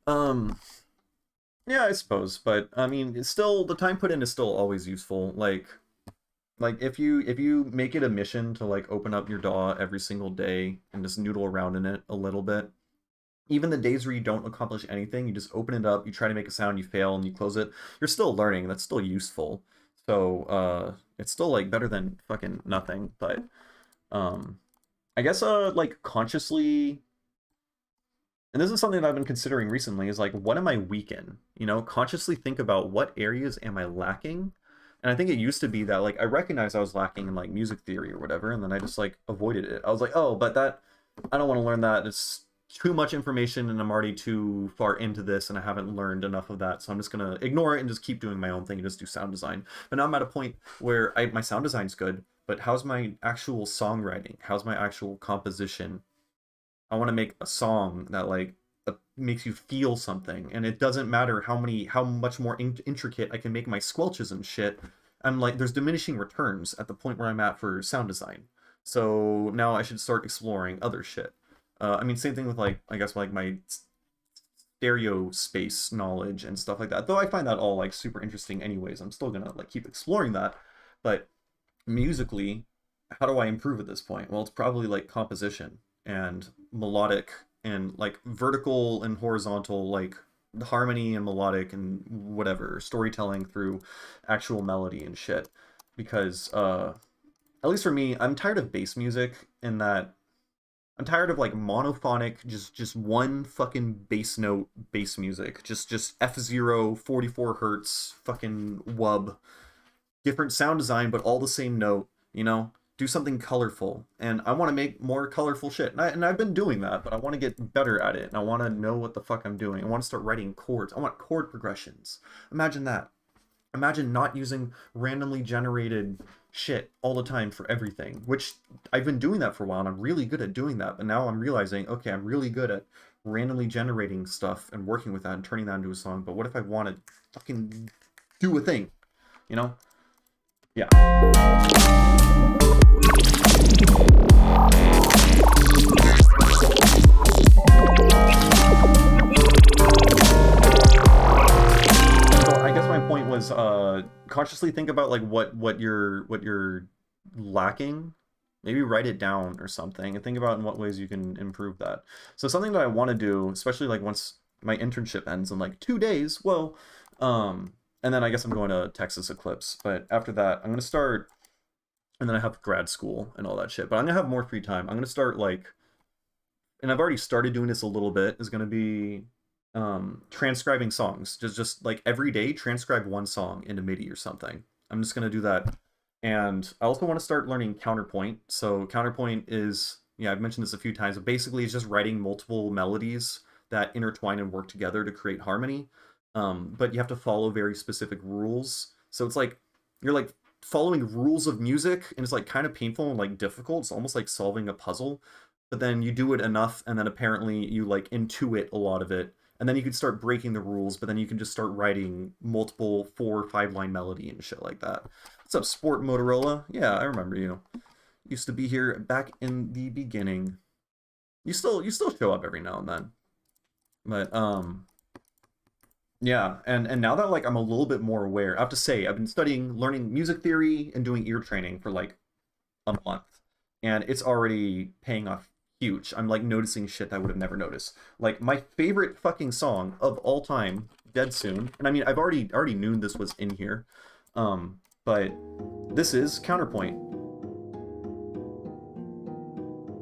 Speaker 1: Yeah, I suppose, but I mean, it's still, the time put in is still always useful. Like if you make it a mission to like open up your DAW every single day and just noodle around in it a little bit, even the days where you don't accomplish anything, you just open it up, you try to make a sound, you fail, and you close it, you're still learning. That's still useful. So it's still like better than fucking nothing. But I guess like consciously, and this is something that I've been considering recently, is like, what am I weak in? You know, consciously think about what areas am I lacking. And I think it used to be that, like, I recognized I was lacking in, like, music theory or whatever, and then I just, like, avoided it. I was like, oh, but that, I don't want to learn that. It's too much information, and I'm already too far into this, and I haven't learned enough of that, so I'm just going to ignore it and just keep doing my own thing and just do sound design. But now I'm at a point where my sound design's good, but how's my actual songwriting? How's my actual composition? I want to make a song that, like, makes you feel something, and it doesn't matter how much more intricate I can make my squelches and shit. I'm like, there's diminishing returns at the point where I'm at for sound design. So now I should start exploring other shit. I mean, same thing with, like, I guess, like, my stereo space knowledge and stuff like that. Though I find that all, like, super interesting anyways. I'm still gonna, like, keep exploring that. But musically, how do I improve at this point? Well, it's probably, like, composition and melodic and, like, vertical and horizontal, like, harmony and melodic and whatever, storytelling through actual melody and shit. Because, at least for me, I'm tired of bass music in that I'm tired of, like, monophonic, just one fucking bass note bass music. Just F0, 44 hertz, fucking wub. Different sound design, but all the same note, you know? Do something colorful, and I want to make more colorful shit, and I've been doing that, but I want to get better at it, and I want to know what the fuck I'm doing. I want to start writing chords. I want chord progressions. Imagine that. Imagine not using randomly generated shit all the time for everything, which I've been doing that for a while, and I'm really good at doing that, but now I'm realizing, okay, I'm really good at randomly generating stuff and working with that and turning that into a song, but what if I want to fucking do a thing, you know? Yeah. I guess my point was consciously think about like what you're lacking. Maybe write it down or something and think about in what ways you can improve that. So something that I want to do, especially like once my internship ends in like 2 days, well, and then I guess I'm going to Texas Eclipse, but after that I'm gonna start, and then I have grad school and all that shit, but I'm gonna have more free time. I'm gonna start like, and I've already started doing this a little bit, is gonna be transcribing songs. Just like every day transcribe one song into MIDI or something. I'm just gonna do that. And I also want to start learning counterpoint. So counterpoint is, yeah, I've mentioned this a few times, but basically it's just writing multiple melodies that intertwine and work together to create harmony. But you have to follow very specific rules. So it's like you're like following rules of music, and it's like kind of painful and like difficult. It's almost like solving a puzzle. but then you do it enough, and then apparently you like intuit a lot of it, and then you can start breaking the rules, but then you can just start writing multiple 4 or 5 line melody and shit like that. What's up, Sport Motorola? Yeah, I remember you. Used to be here back in the beginning. You still show up every now and then. But yeah, and now that like I'm a little bit more aware, I have to say I've been learning music theory and doing ear training for like a month, and it's already paying off huge. I'm like noticing shit that I would have never noticed. Like my favorite fucking song of all time, Dead Soon, and I mean I've already knew this was in here, but this is Counterpoint.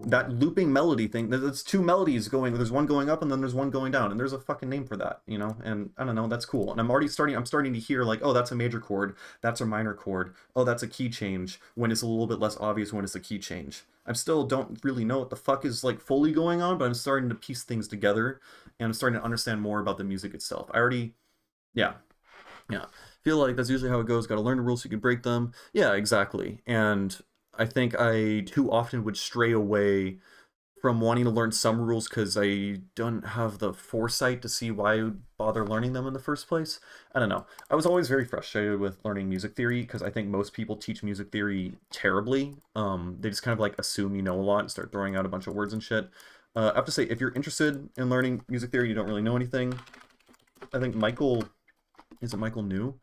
Speaker 1: That looping melody thing, there's 2 melodies going, there's one going up and then there's one going down, and there's a fucking name for that, you know, and I don't know, that's cool. And I'm starting to hear like, oh, that's a major chord, that's a minor chord, oh, that's a key change, when it's a little bit less obvious when it's a key change. I still don't really know what the fuck is like fully going on, but I'm starting to piece things together, and I'm starting to understand more about the music itself. Yeah. Feel like that's usually how it goes, gotta learn the rules so you can break them. Yeah, exactly. And I think I too often would stray away from wanting to learn some rules because I don't have the foresight to see why I would bother learning them in the first place. I don't know. I was always very frustrated with learning music theory because I think most people teach music theory terribly. They just kind of like assume you know a lot and start throwing out a bunch of words and shit. I have to say, if you're interested in learning music theory, you don't really know anything. I think is it Michael New?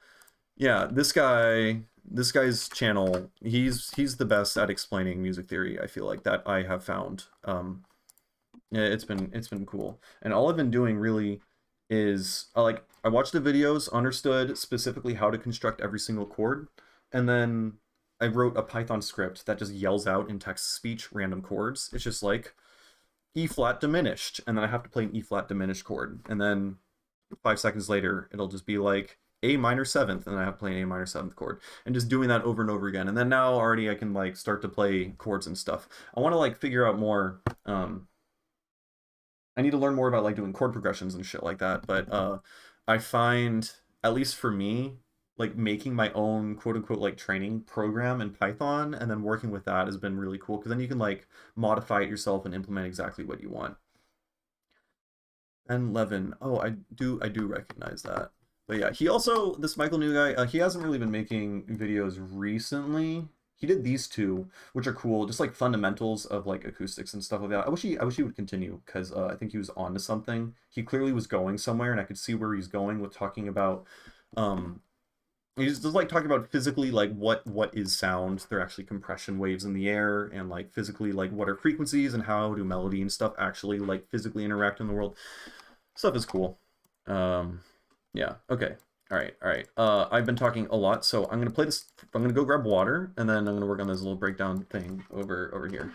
Speaker 1: Yeah, this guy's channel, he's the best at explaining music theory, I feel like, that I have found. Yeah, it's been cool. And all I've been doing really is I watched the videos, understood specifically how to construct every single chord, and then I wrote a Python script that just yells out in text speech random chords. It's just like E flat diminished, and then I have to play an E flat diminished chord, and then 5 seconds later it'll just be like A minor 7th, and then I have to play an A minor 7th chord, and just doing that over and over again. And then now already I can like start to play chords and stuff. I want to like figure out more. I need to learn more about like doing chord progressions and shit like that. But I find, at least for me, like making my own quote unquote like training program in Python and then working with that has been really cool, because then you can like modify it yourself and implement exactly what you want. And Levin, oh, I do recognize that. But yeah, he also, this Michael New guy, he hasn't really been making videos recently. He did these 2, which are cool, just like fundamentals of like acoustics and stuff like that. I wish he would continue, because I think he was on to something. He clearly was going somewhere, and I could see where he's going with talking about, he's just like talking about physically like what is sound. They're actually compression waves in the air, and like physically like what are frequencies and how do melody and stuff actually like physically interact in the world. Stuff is cool. Yeah, okay. All right. I've been talking a lot, so I'm gonna play this. I'm gonna go grab water, and then I'm gonna work on this little breakdown thing over here.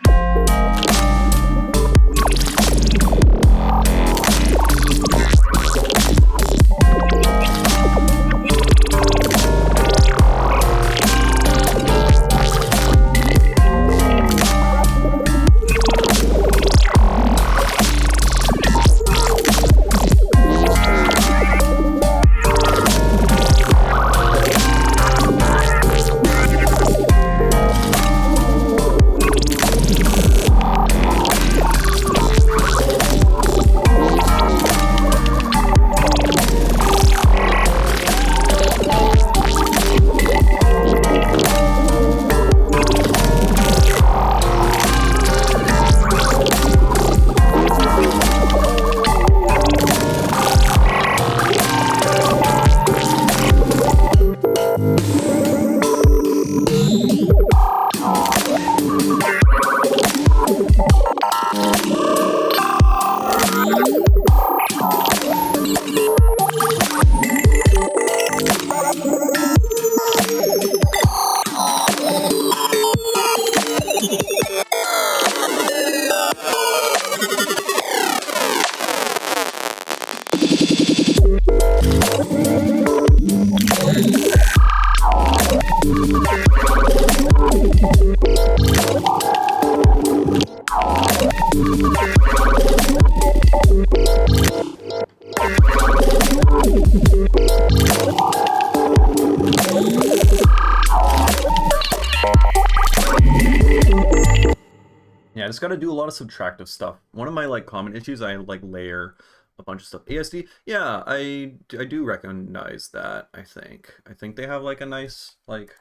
Speaker 1: Yeah, I just got to do a lot of subtractive stuff. One of my like common issues, I like layer a bunch of stuff. ASD, yeah, I do recognize that. I think they have like a nice like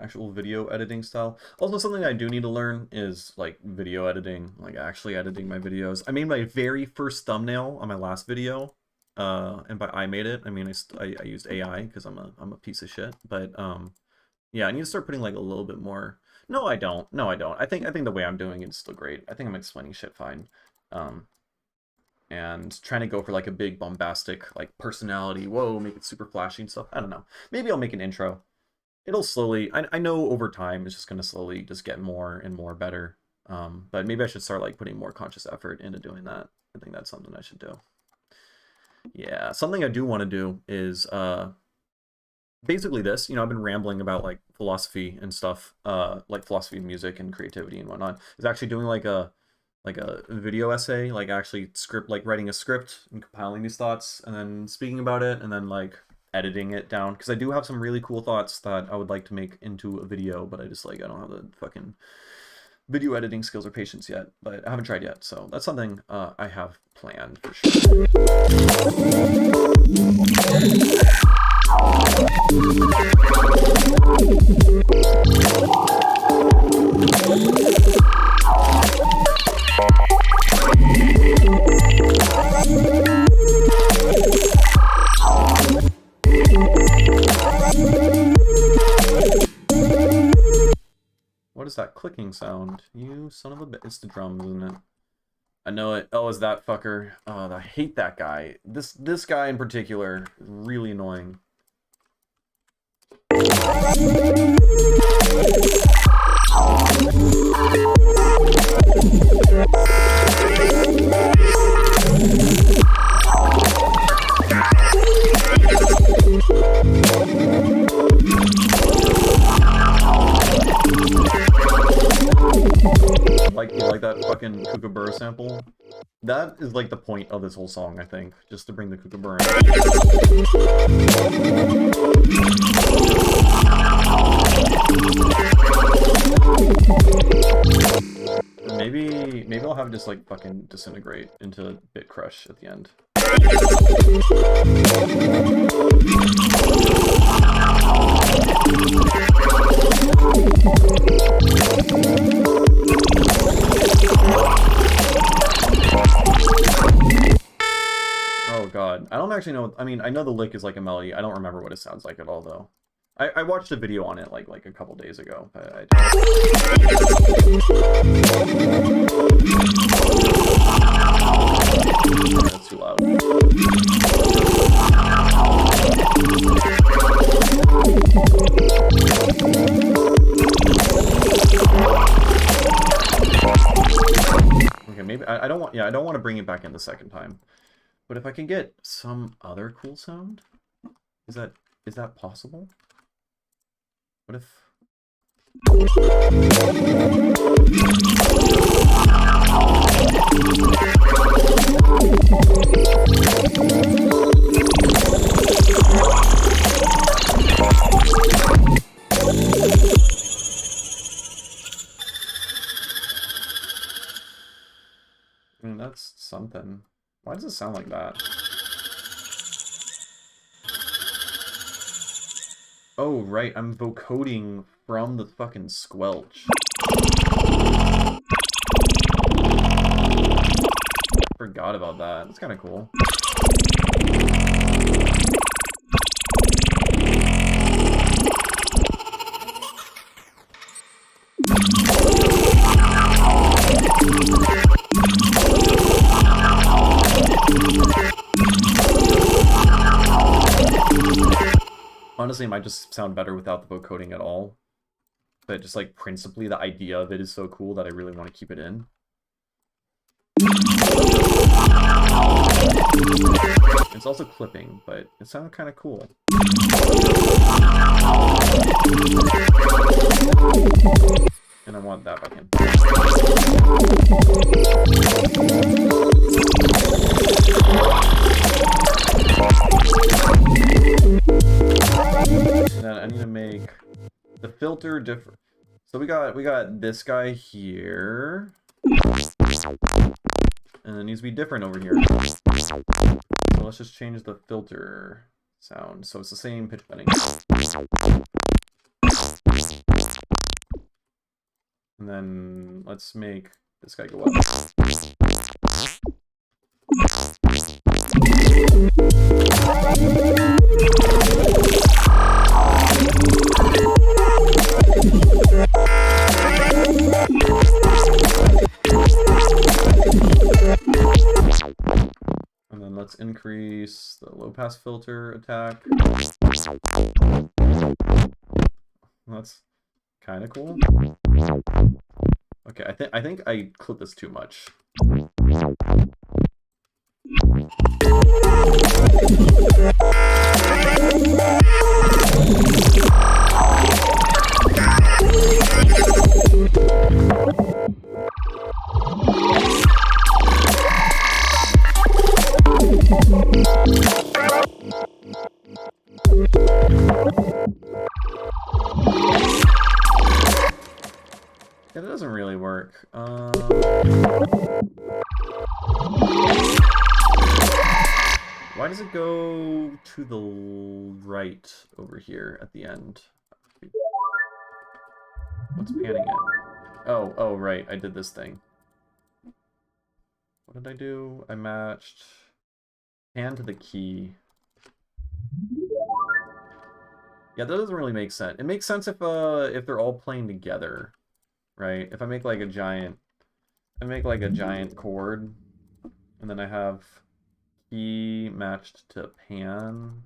Speaker 1: actual video editing style. Also, something I do need to learn is like video editing, like actually editing my videos. I made my very first thumbnail on my last video, and by I made it, I mean I used AI because I'm a piece of shit. But yeah, I need to start putting like a little bit more. No, I don't. No, I don't. I think the way I'm doing it is still great. I think I'm explaining shit fine. Um, and trying to go for like a big bombastic like personality. Whoa, make it super flashy and stuff. I don't know. Maybe I'll make an intro. It'll slowly. I know over time it's just gonna slowly just get more and more better. But maybe I should start like putting more conscious effort into doing that. I think that's something I should do. Yeah, something I do want to do is basically this, I've been rambling about like philosophy and stuff, like philosophy of music and creativity and whatnot. Is actually doing like a video essay, like actually writing a script and compiling these thoughts and then speaking about it and then like editing it down, because I do have some really cool thoughts that I would like to make into a video, but I don't have the fucking video editing skills or patience yet, but I haven't tried yet. So that's something I have planned for sure. What is that clicking sound? You son of a bitch. It's the drums, isn't it? I know it. Oh, is that fucker? Oh, I hate that guy. This guy in particular is really annoying. You like that fucking Kookaburra sample? That is like the point of this whole song, I think, just to bring the Kookaburra in. Maybe I'll have it just like fucking disintegrate into Bit Crush at the end. Oh god, I don't actually know. I mean, I know the lick is like a melody. I don't remember what it sounds like at all, though. I watched a video on it like a couple days ago. But that's too loud. Okay, maybe I don't want. Yeah, I don't want to bring it back in the second time. But if I can get some other cool sound, is that possible? What if... I mean, that's something. Why does it sound like that? Oh, right, I'm vocoding from the fucking squelch. Forgot about that. That's kind of cool. Honestly, it might just sound better without the vocoding at all. But just like principally, the idea of it is so cool that I really want to keep it in. It's also clipping, but it sounded kind of cool. And I want that back in. And then I need to make the filter different. So we got this guy here. needs to be different over here. So let's just change the filter sound so it's the same pitch bending. And then let's make this guy go up. And then let's increase the low pass filter attack. That's kind of cool. Okay, I think I clipped this too much. Yeah, that doesn't really work. Why does it go to the right over here at the end? What's panning it? Oh, right, I did this thing. What did I do? I matched pan to the key. Yeah, that doesn't really make sense. It makes sense if they're all playing together, right? If I make like a giant chord, and then I have key matched to pan.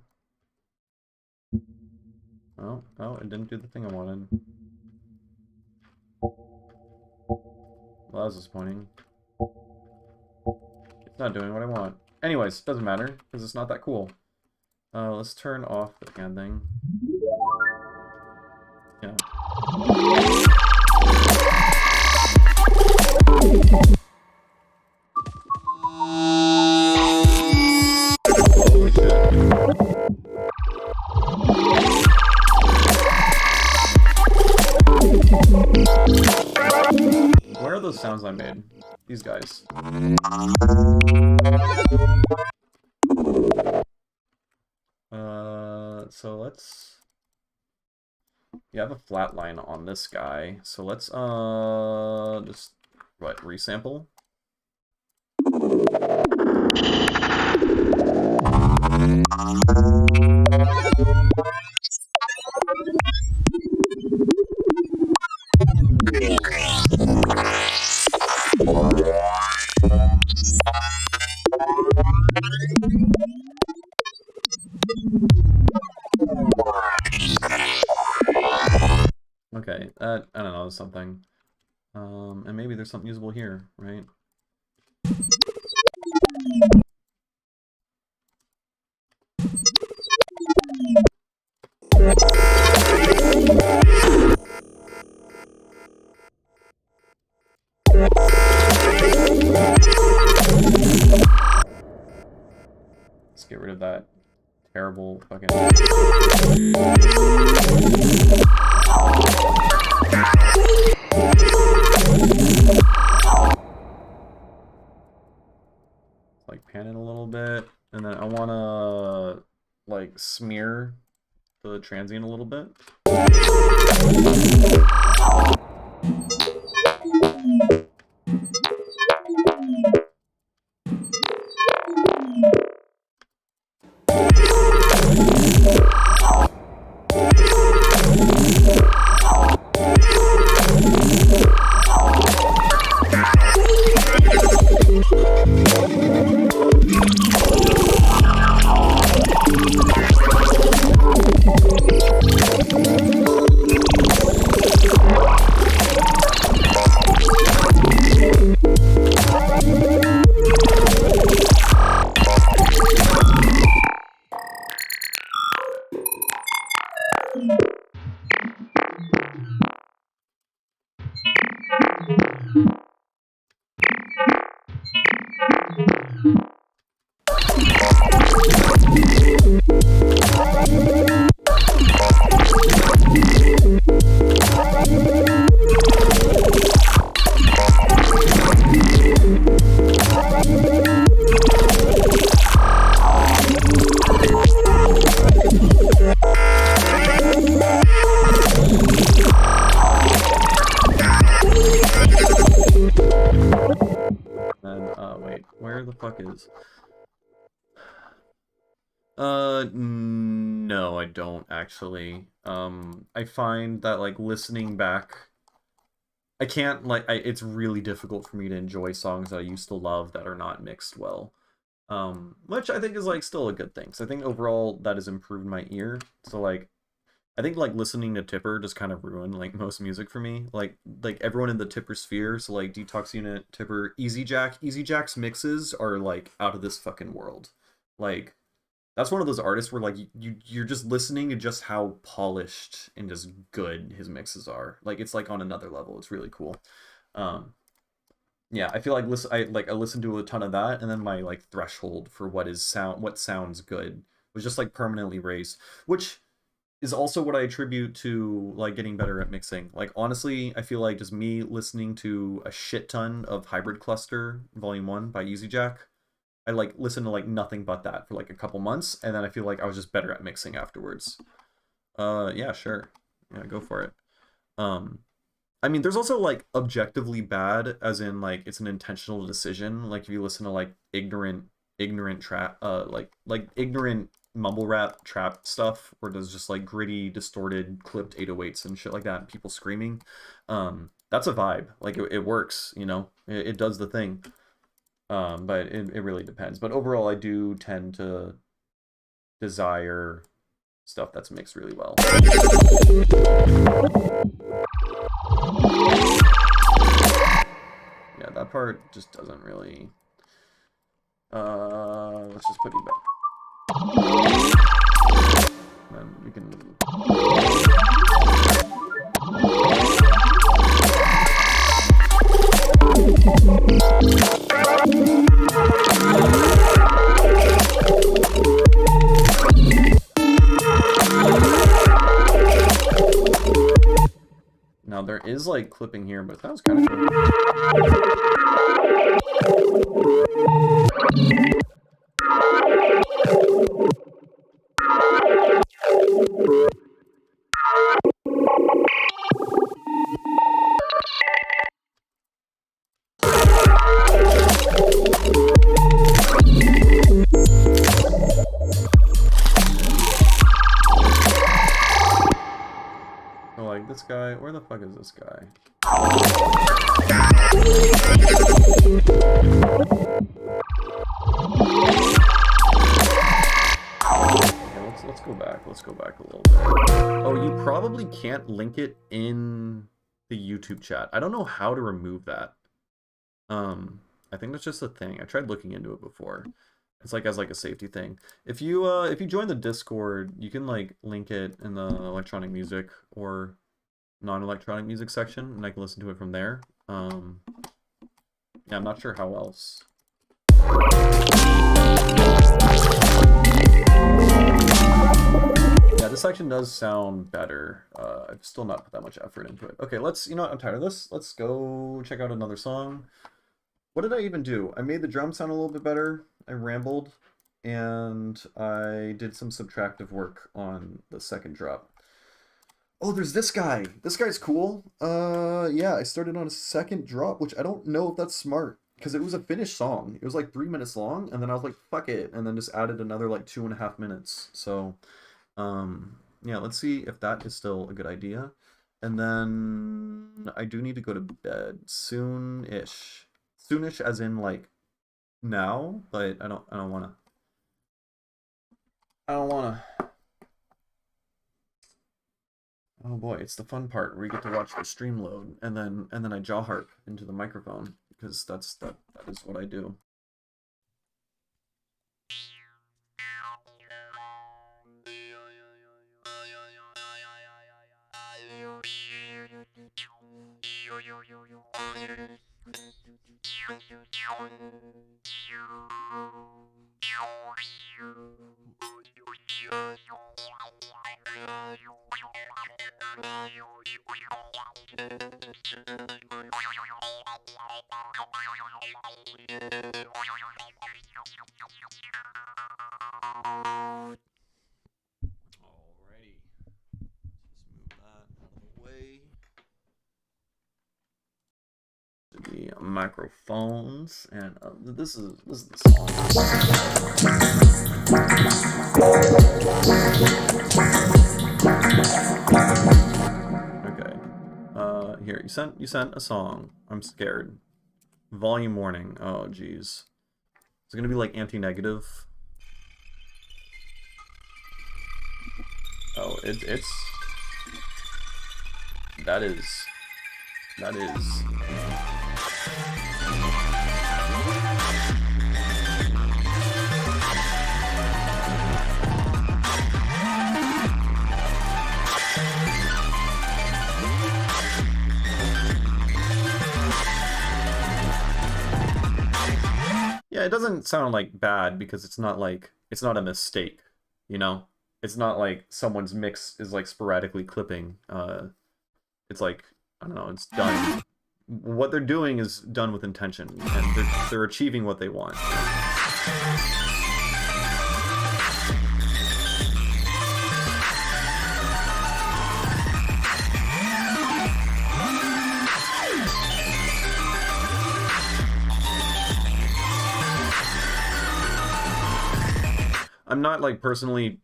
Speaker 1: Oh, it didn't do the thing I wanted. Well, that was disappointing. It's not doing what I want. Anyways, doesn't matter, because it's not that cool. Let's turn off the pan thing. Yeah. Holy shit. Where are those sounds I made? These guys. So let's... You have a flat line on this guy, so let's just resample. Okay, I don't know, something. And maybe there's something usable here, right? Let's get rid of that terrible fucking... Like pan it a little bit, and then I want to like smear the transient a little bit. fuck is. No, I don't actually. I find that like listening back, I can't like it's really difficult for me to enjoy songs that I used to love that are not mixed well. Which I think is like still a good thing. So I think overall that has improved my ear. So like I think like listening to Tipper just kind of ruined like most music for me. Like everyone in the Tipper sphere, so like Detox Unit, Tipper, Easy Jack's mixes are like out of this fucking world. Like that's one of those artists where like you're just listening to just how polished and just good his mixes are. Like it's like on another level. It's really cool. Um yeah, I feel like I listened to a ton of that, and then my like threshold for what sounds good was just like permanently raised, which is also what I attribute to like getting better at mixing. Like honestly, I feel like just me listening to a shit ton of Hybrid Cluster Volume 1 by Easy Jack. I like listened to like nothing but that for like a couple months, and then I feel like I was just better at mixing afterwards. Yeah, sure. Yeah, go for it. Um I mean, there's also like objectively bad, as in like it's an intentional decision. Like if you listen to like ignorant trap, like ignorant mumble rap trap stuff, where there's just like gritty, distorted, clipped 808s and shit like that, and people screaming. That's a vibe. Like it works, you know, it does the thing. But it really depends. But overall, I do tend to desire stuff that's mixed really well. Yeah, that part just doesn't really. Let's just put you back. And then we can. Now there is like clipping here, but that was kind of cool. So like this guy, where the fuck is this guy? Okay, let's go back. Let's go back a little bit. Oh, you probably can't link it in the YouTube chat. I don't know how to remove that. I think that's just a thing. I tried looking into it before. It's like as like a safety thing. If you join the Discord, you can like link it in the electronic music or non-electronic music section, and I can listen to it from there. Yeah, I'm not sure how else. Yeah, this section does sound better. I've still not put that much effort into it. Okay, let's, you know what, I'm tired of this. Let's go check out another song. What did I even do? I made the drum sound a little bit better. I rambled, and I did some subtractive work on the second drop. Oh, there's this guy. This guy's cool. Yeah, I started on a second drop, which I don't know if that's smart, because it was a finished song. It was like 3 minutes long, and then I was like, fuck it, and then just added another like 2.5 minutes. So, yeah, let's see if that is still a good idea. And then I do need to go to bed soon-ish. Soonish as in like now, but I don't wanna. I don't wanna. Oh boy, it's the fun part where you get to watch the stream load, and then I jaw harp into the microphone because that is what I do. Alrighty, let's just move that out of the way. To be microphones, and this is the song. Okay. Here you sent a song. I'm scared. Volume warning. Oh jeez. Is it gonna be like anti-negative? Oh, it's that is. Yeah, it doesn't sound like bad because it's not a mistake, you know? It's not like someone's mix is like sporadically clipping. It's like, I don't know, it's done. What they're doing is done with intention, and they're achieving what they want. I'm not like personally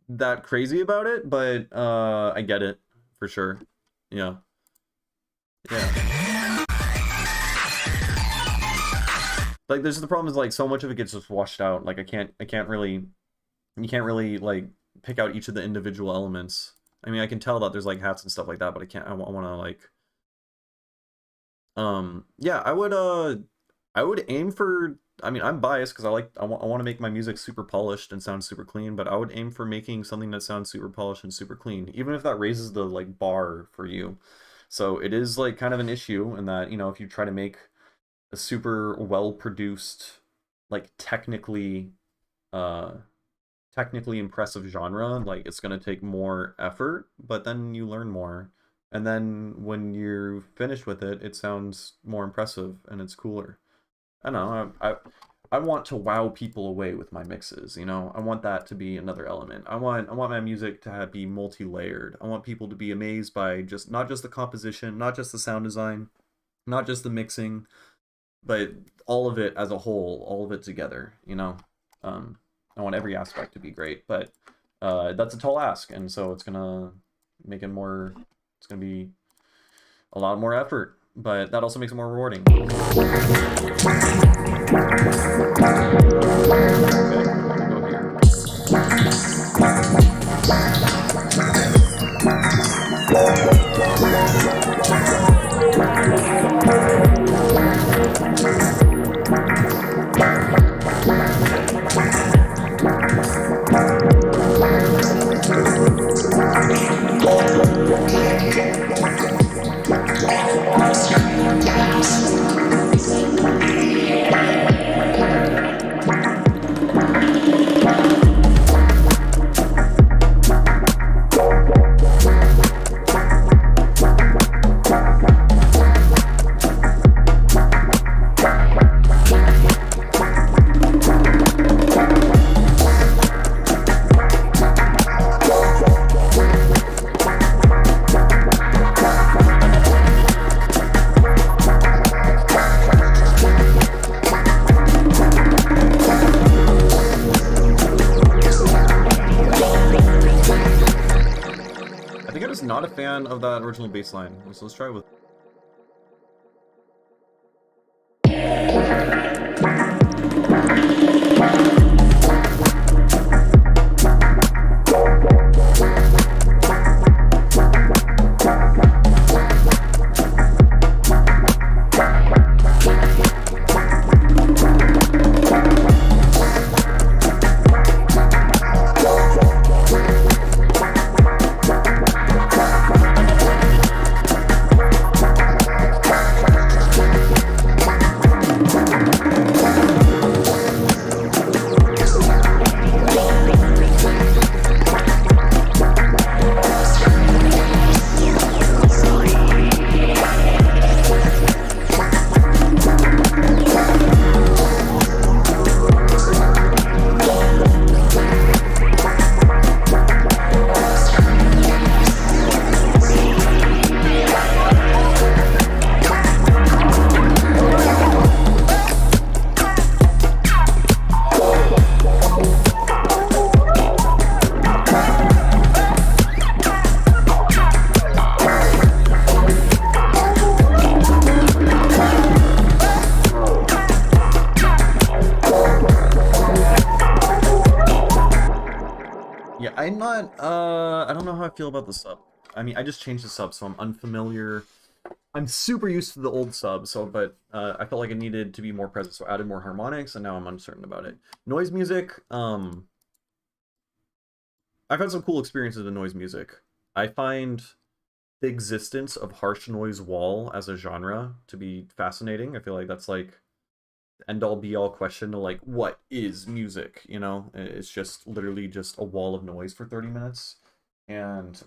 Speaker 1: that crazy about it, but I get it for sure. Yeah. Yeah. Like there's the problem is like so much of it gets just washed out. Like you can't really like pick out each of the individual elements. I mean, I can tell that there's like hats and stuff like that, but I want to like yeah, I would aim for, I mean, I'm biased because I want to make my music super polished and sound super clean, but I would aim for making something that sounds super polished and super clean, even if that raises the like bar for you. So it is like kind of an issue in that, you know, if you try to make a super well produced, like technically impressive genre, like it's gonna take more effort, but then you learn more. And then when you're finished with it, it sounds more impressive and it's cooler. I don't know. I want to wow people away with my mixes, you know? I want that to be another element. I want my music to be multi-layered. I want people to be amazed by not just the composition, not just the sound design, not just the mixing, but all of it as a whole, all of it together, you know? I want every aspect to be great, but that's a tall ask, and so it's gonna make it more, it's gonna be a lot more effort, but that also makes it more rewarding. Not a fan of that original bass line, so let's try with I'm not, I don't know how I feel about the sub. I mean, I just changed the sub, so I'm unfamiliar. I'm super used to the old sub, so, but I felt like it needed to be more present, so I added more harmonics, and now I'm uncertain about it. Noise music, I've had some cool experiences with noise music. I find the existence of harsh noise wall as a genre to be fascinating. I feel like that's like end all be all question to like what is music, you know? It's just literally just a wall of noise for 30 minutes. And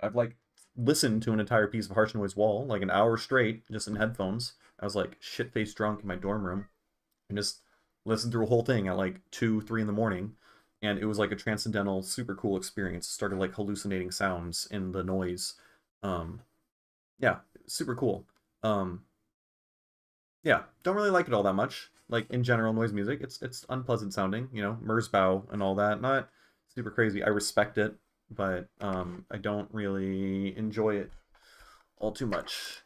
Speaker 1: I've like listened to an entire piece of harsh noise wall, like an hour straight, just in headphones. I was like shit faced drunk in my dorm room and just listened through a whole thing at like 2, 3 in the morning. And it was like a transcendental, super cool experience. Started like hallucinating sounds in the noise. Um, yeah, super cool. Um, yeah, don't really like it all that much. Like in general, noise music, it's unpleasant sounding. You know, Merzbow and all that. Not super crazy. I respect it, but I don't really enjoy it all too much.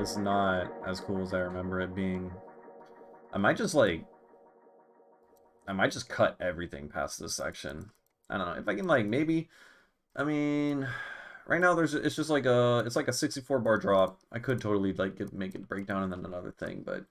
Speaker 1: Is not as cool as I remember it being. I might just like I might just cut everything past this section. I don't know if I can like maybe. I mean, right now it's just like it's like a 64 bar drop. I could totally like make it break down and then another thing, but.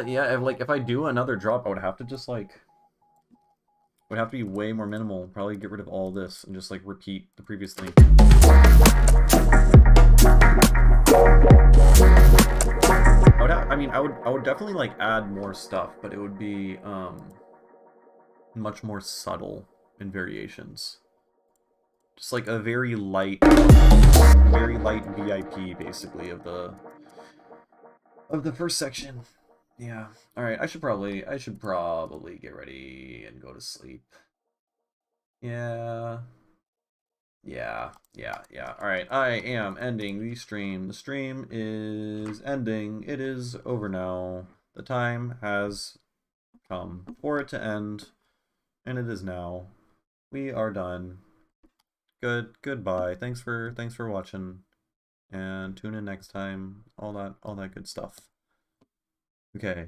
Speaker 1: Yeah, if I do another drop, I would have to just like would have to be way more minimal. Probably get rid of all this and just like repeat the previous thing. I would definitely like add more stuff, but it would be much more subtle in variations. Just like a very light VIP basically of the first section. Yeah. All right. I should probably get ready and go to sleep. Yeah. Yeah. All right. I am ending the stream. The stream is ending. It is over now. The time has come for it to end, and it is now. We are done. Goodbye. Thanks for watching, and tune in next time. All that good stuff. Okay.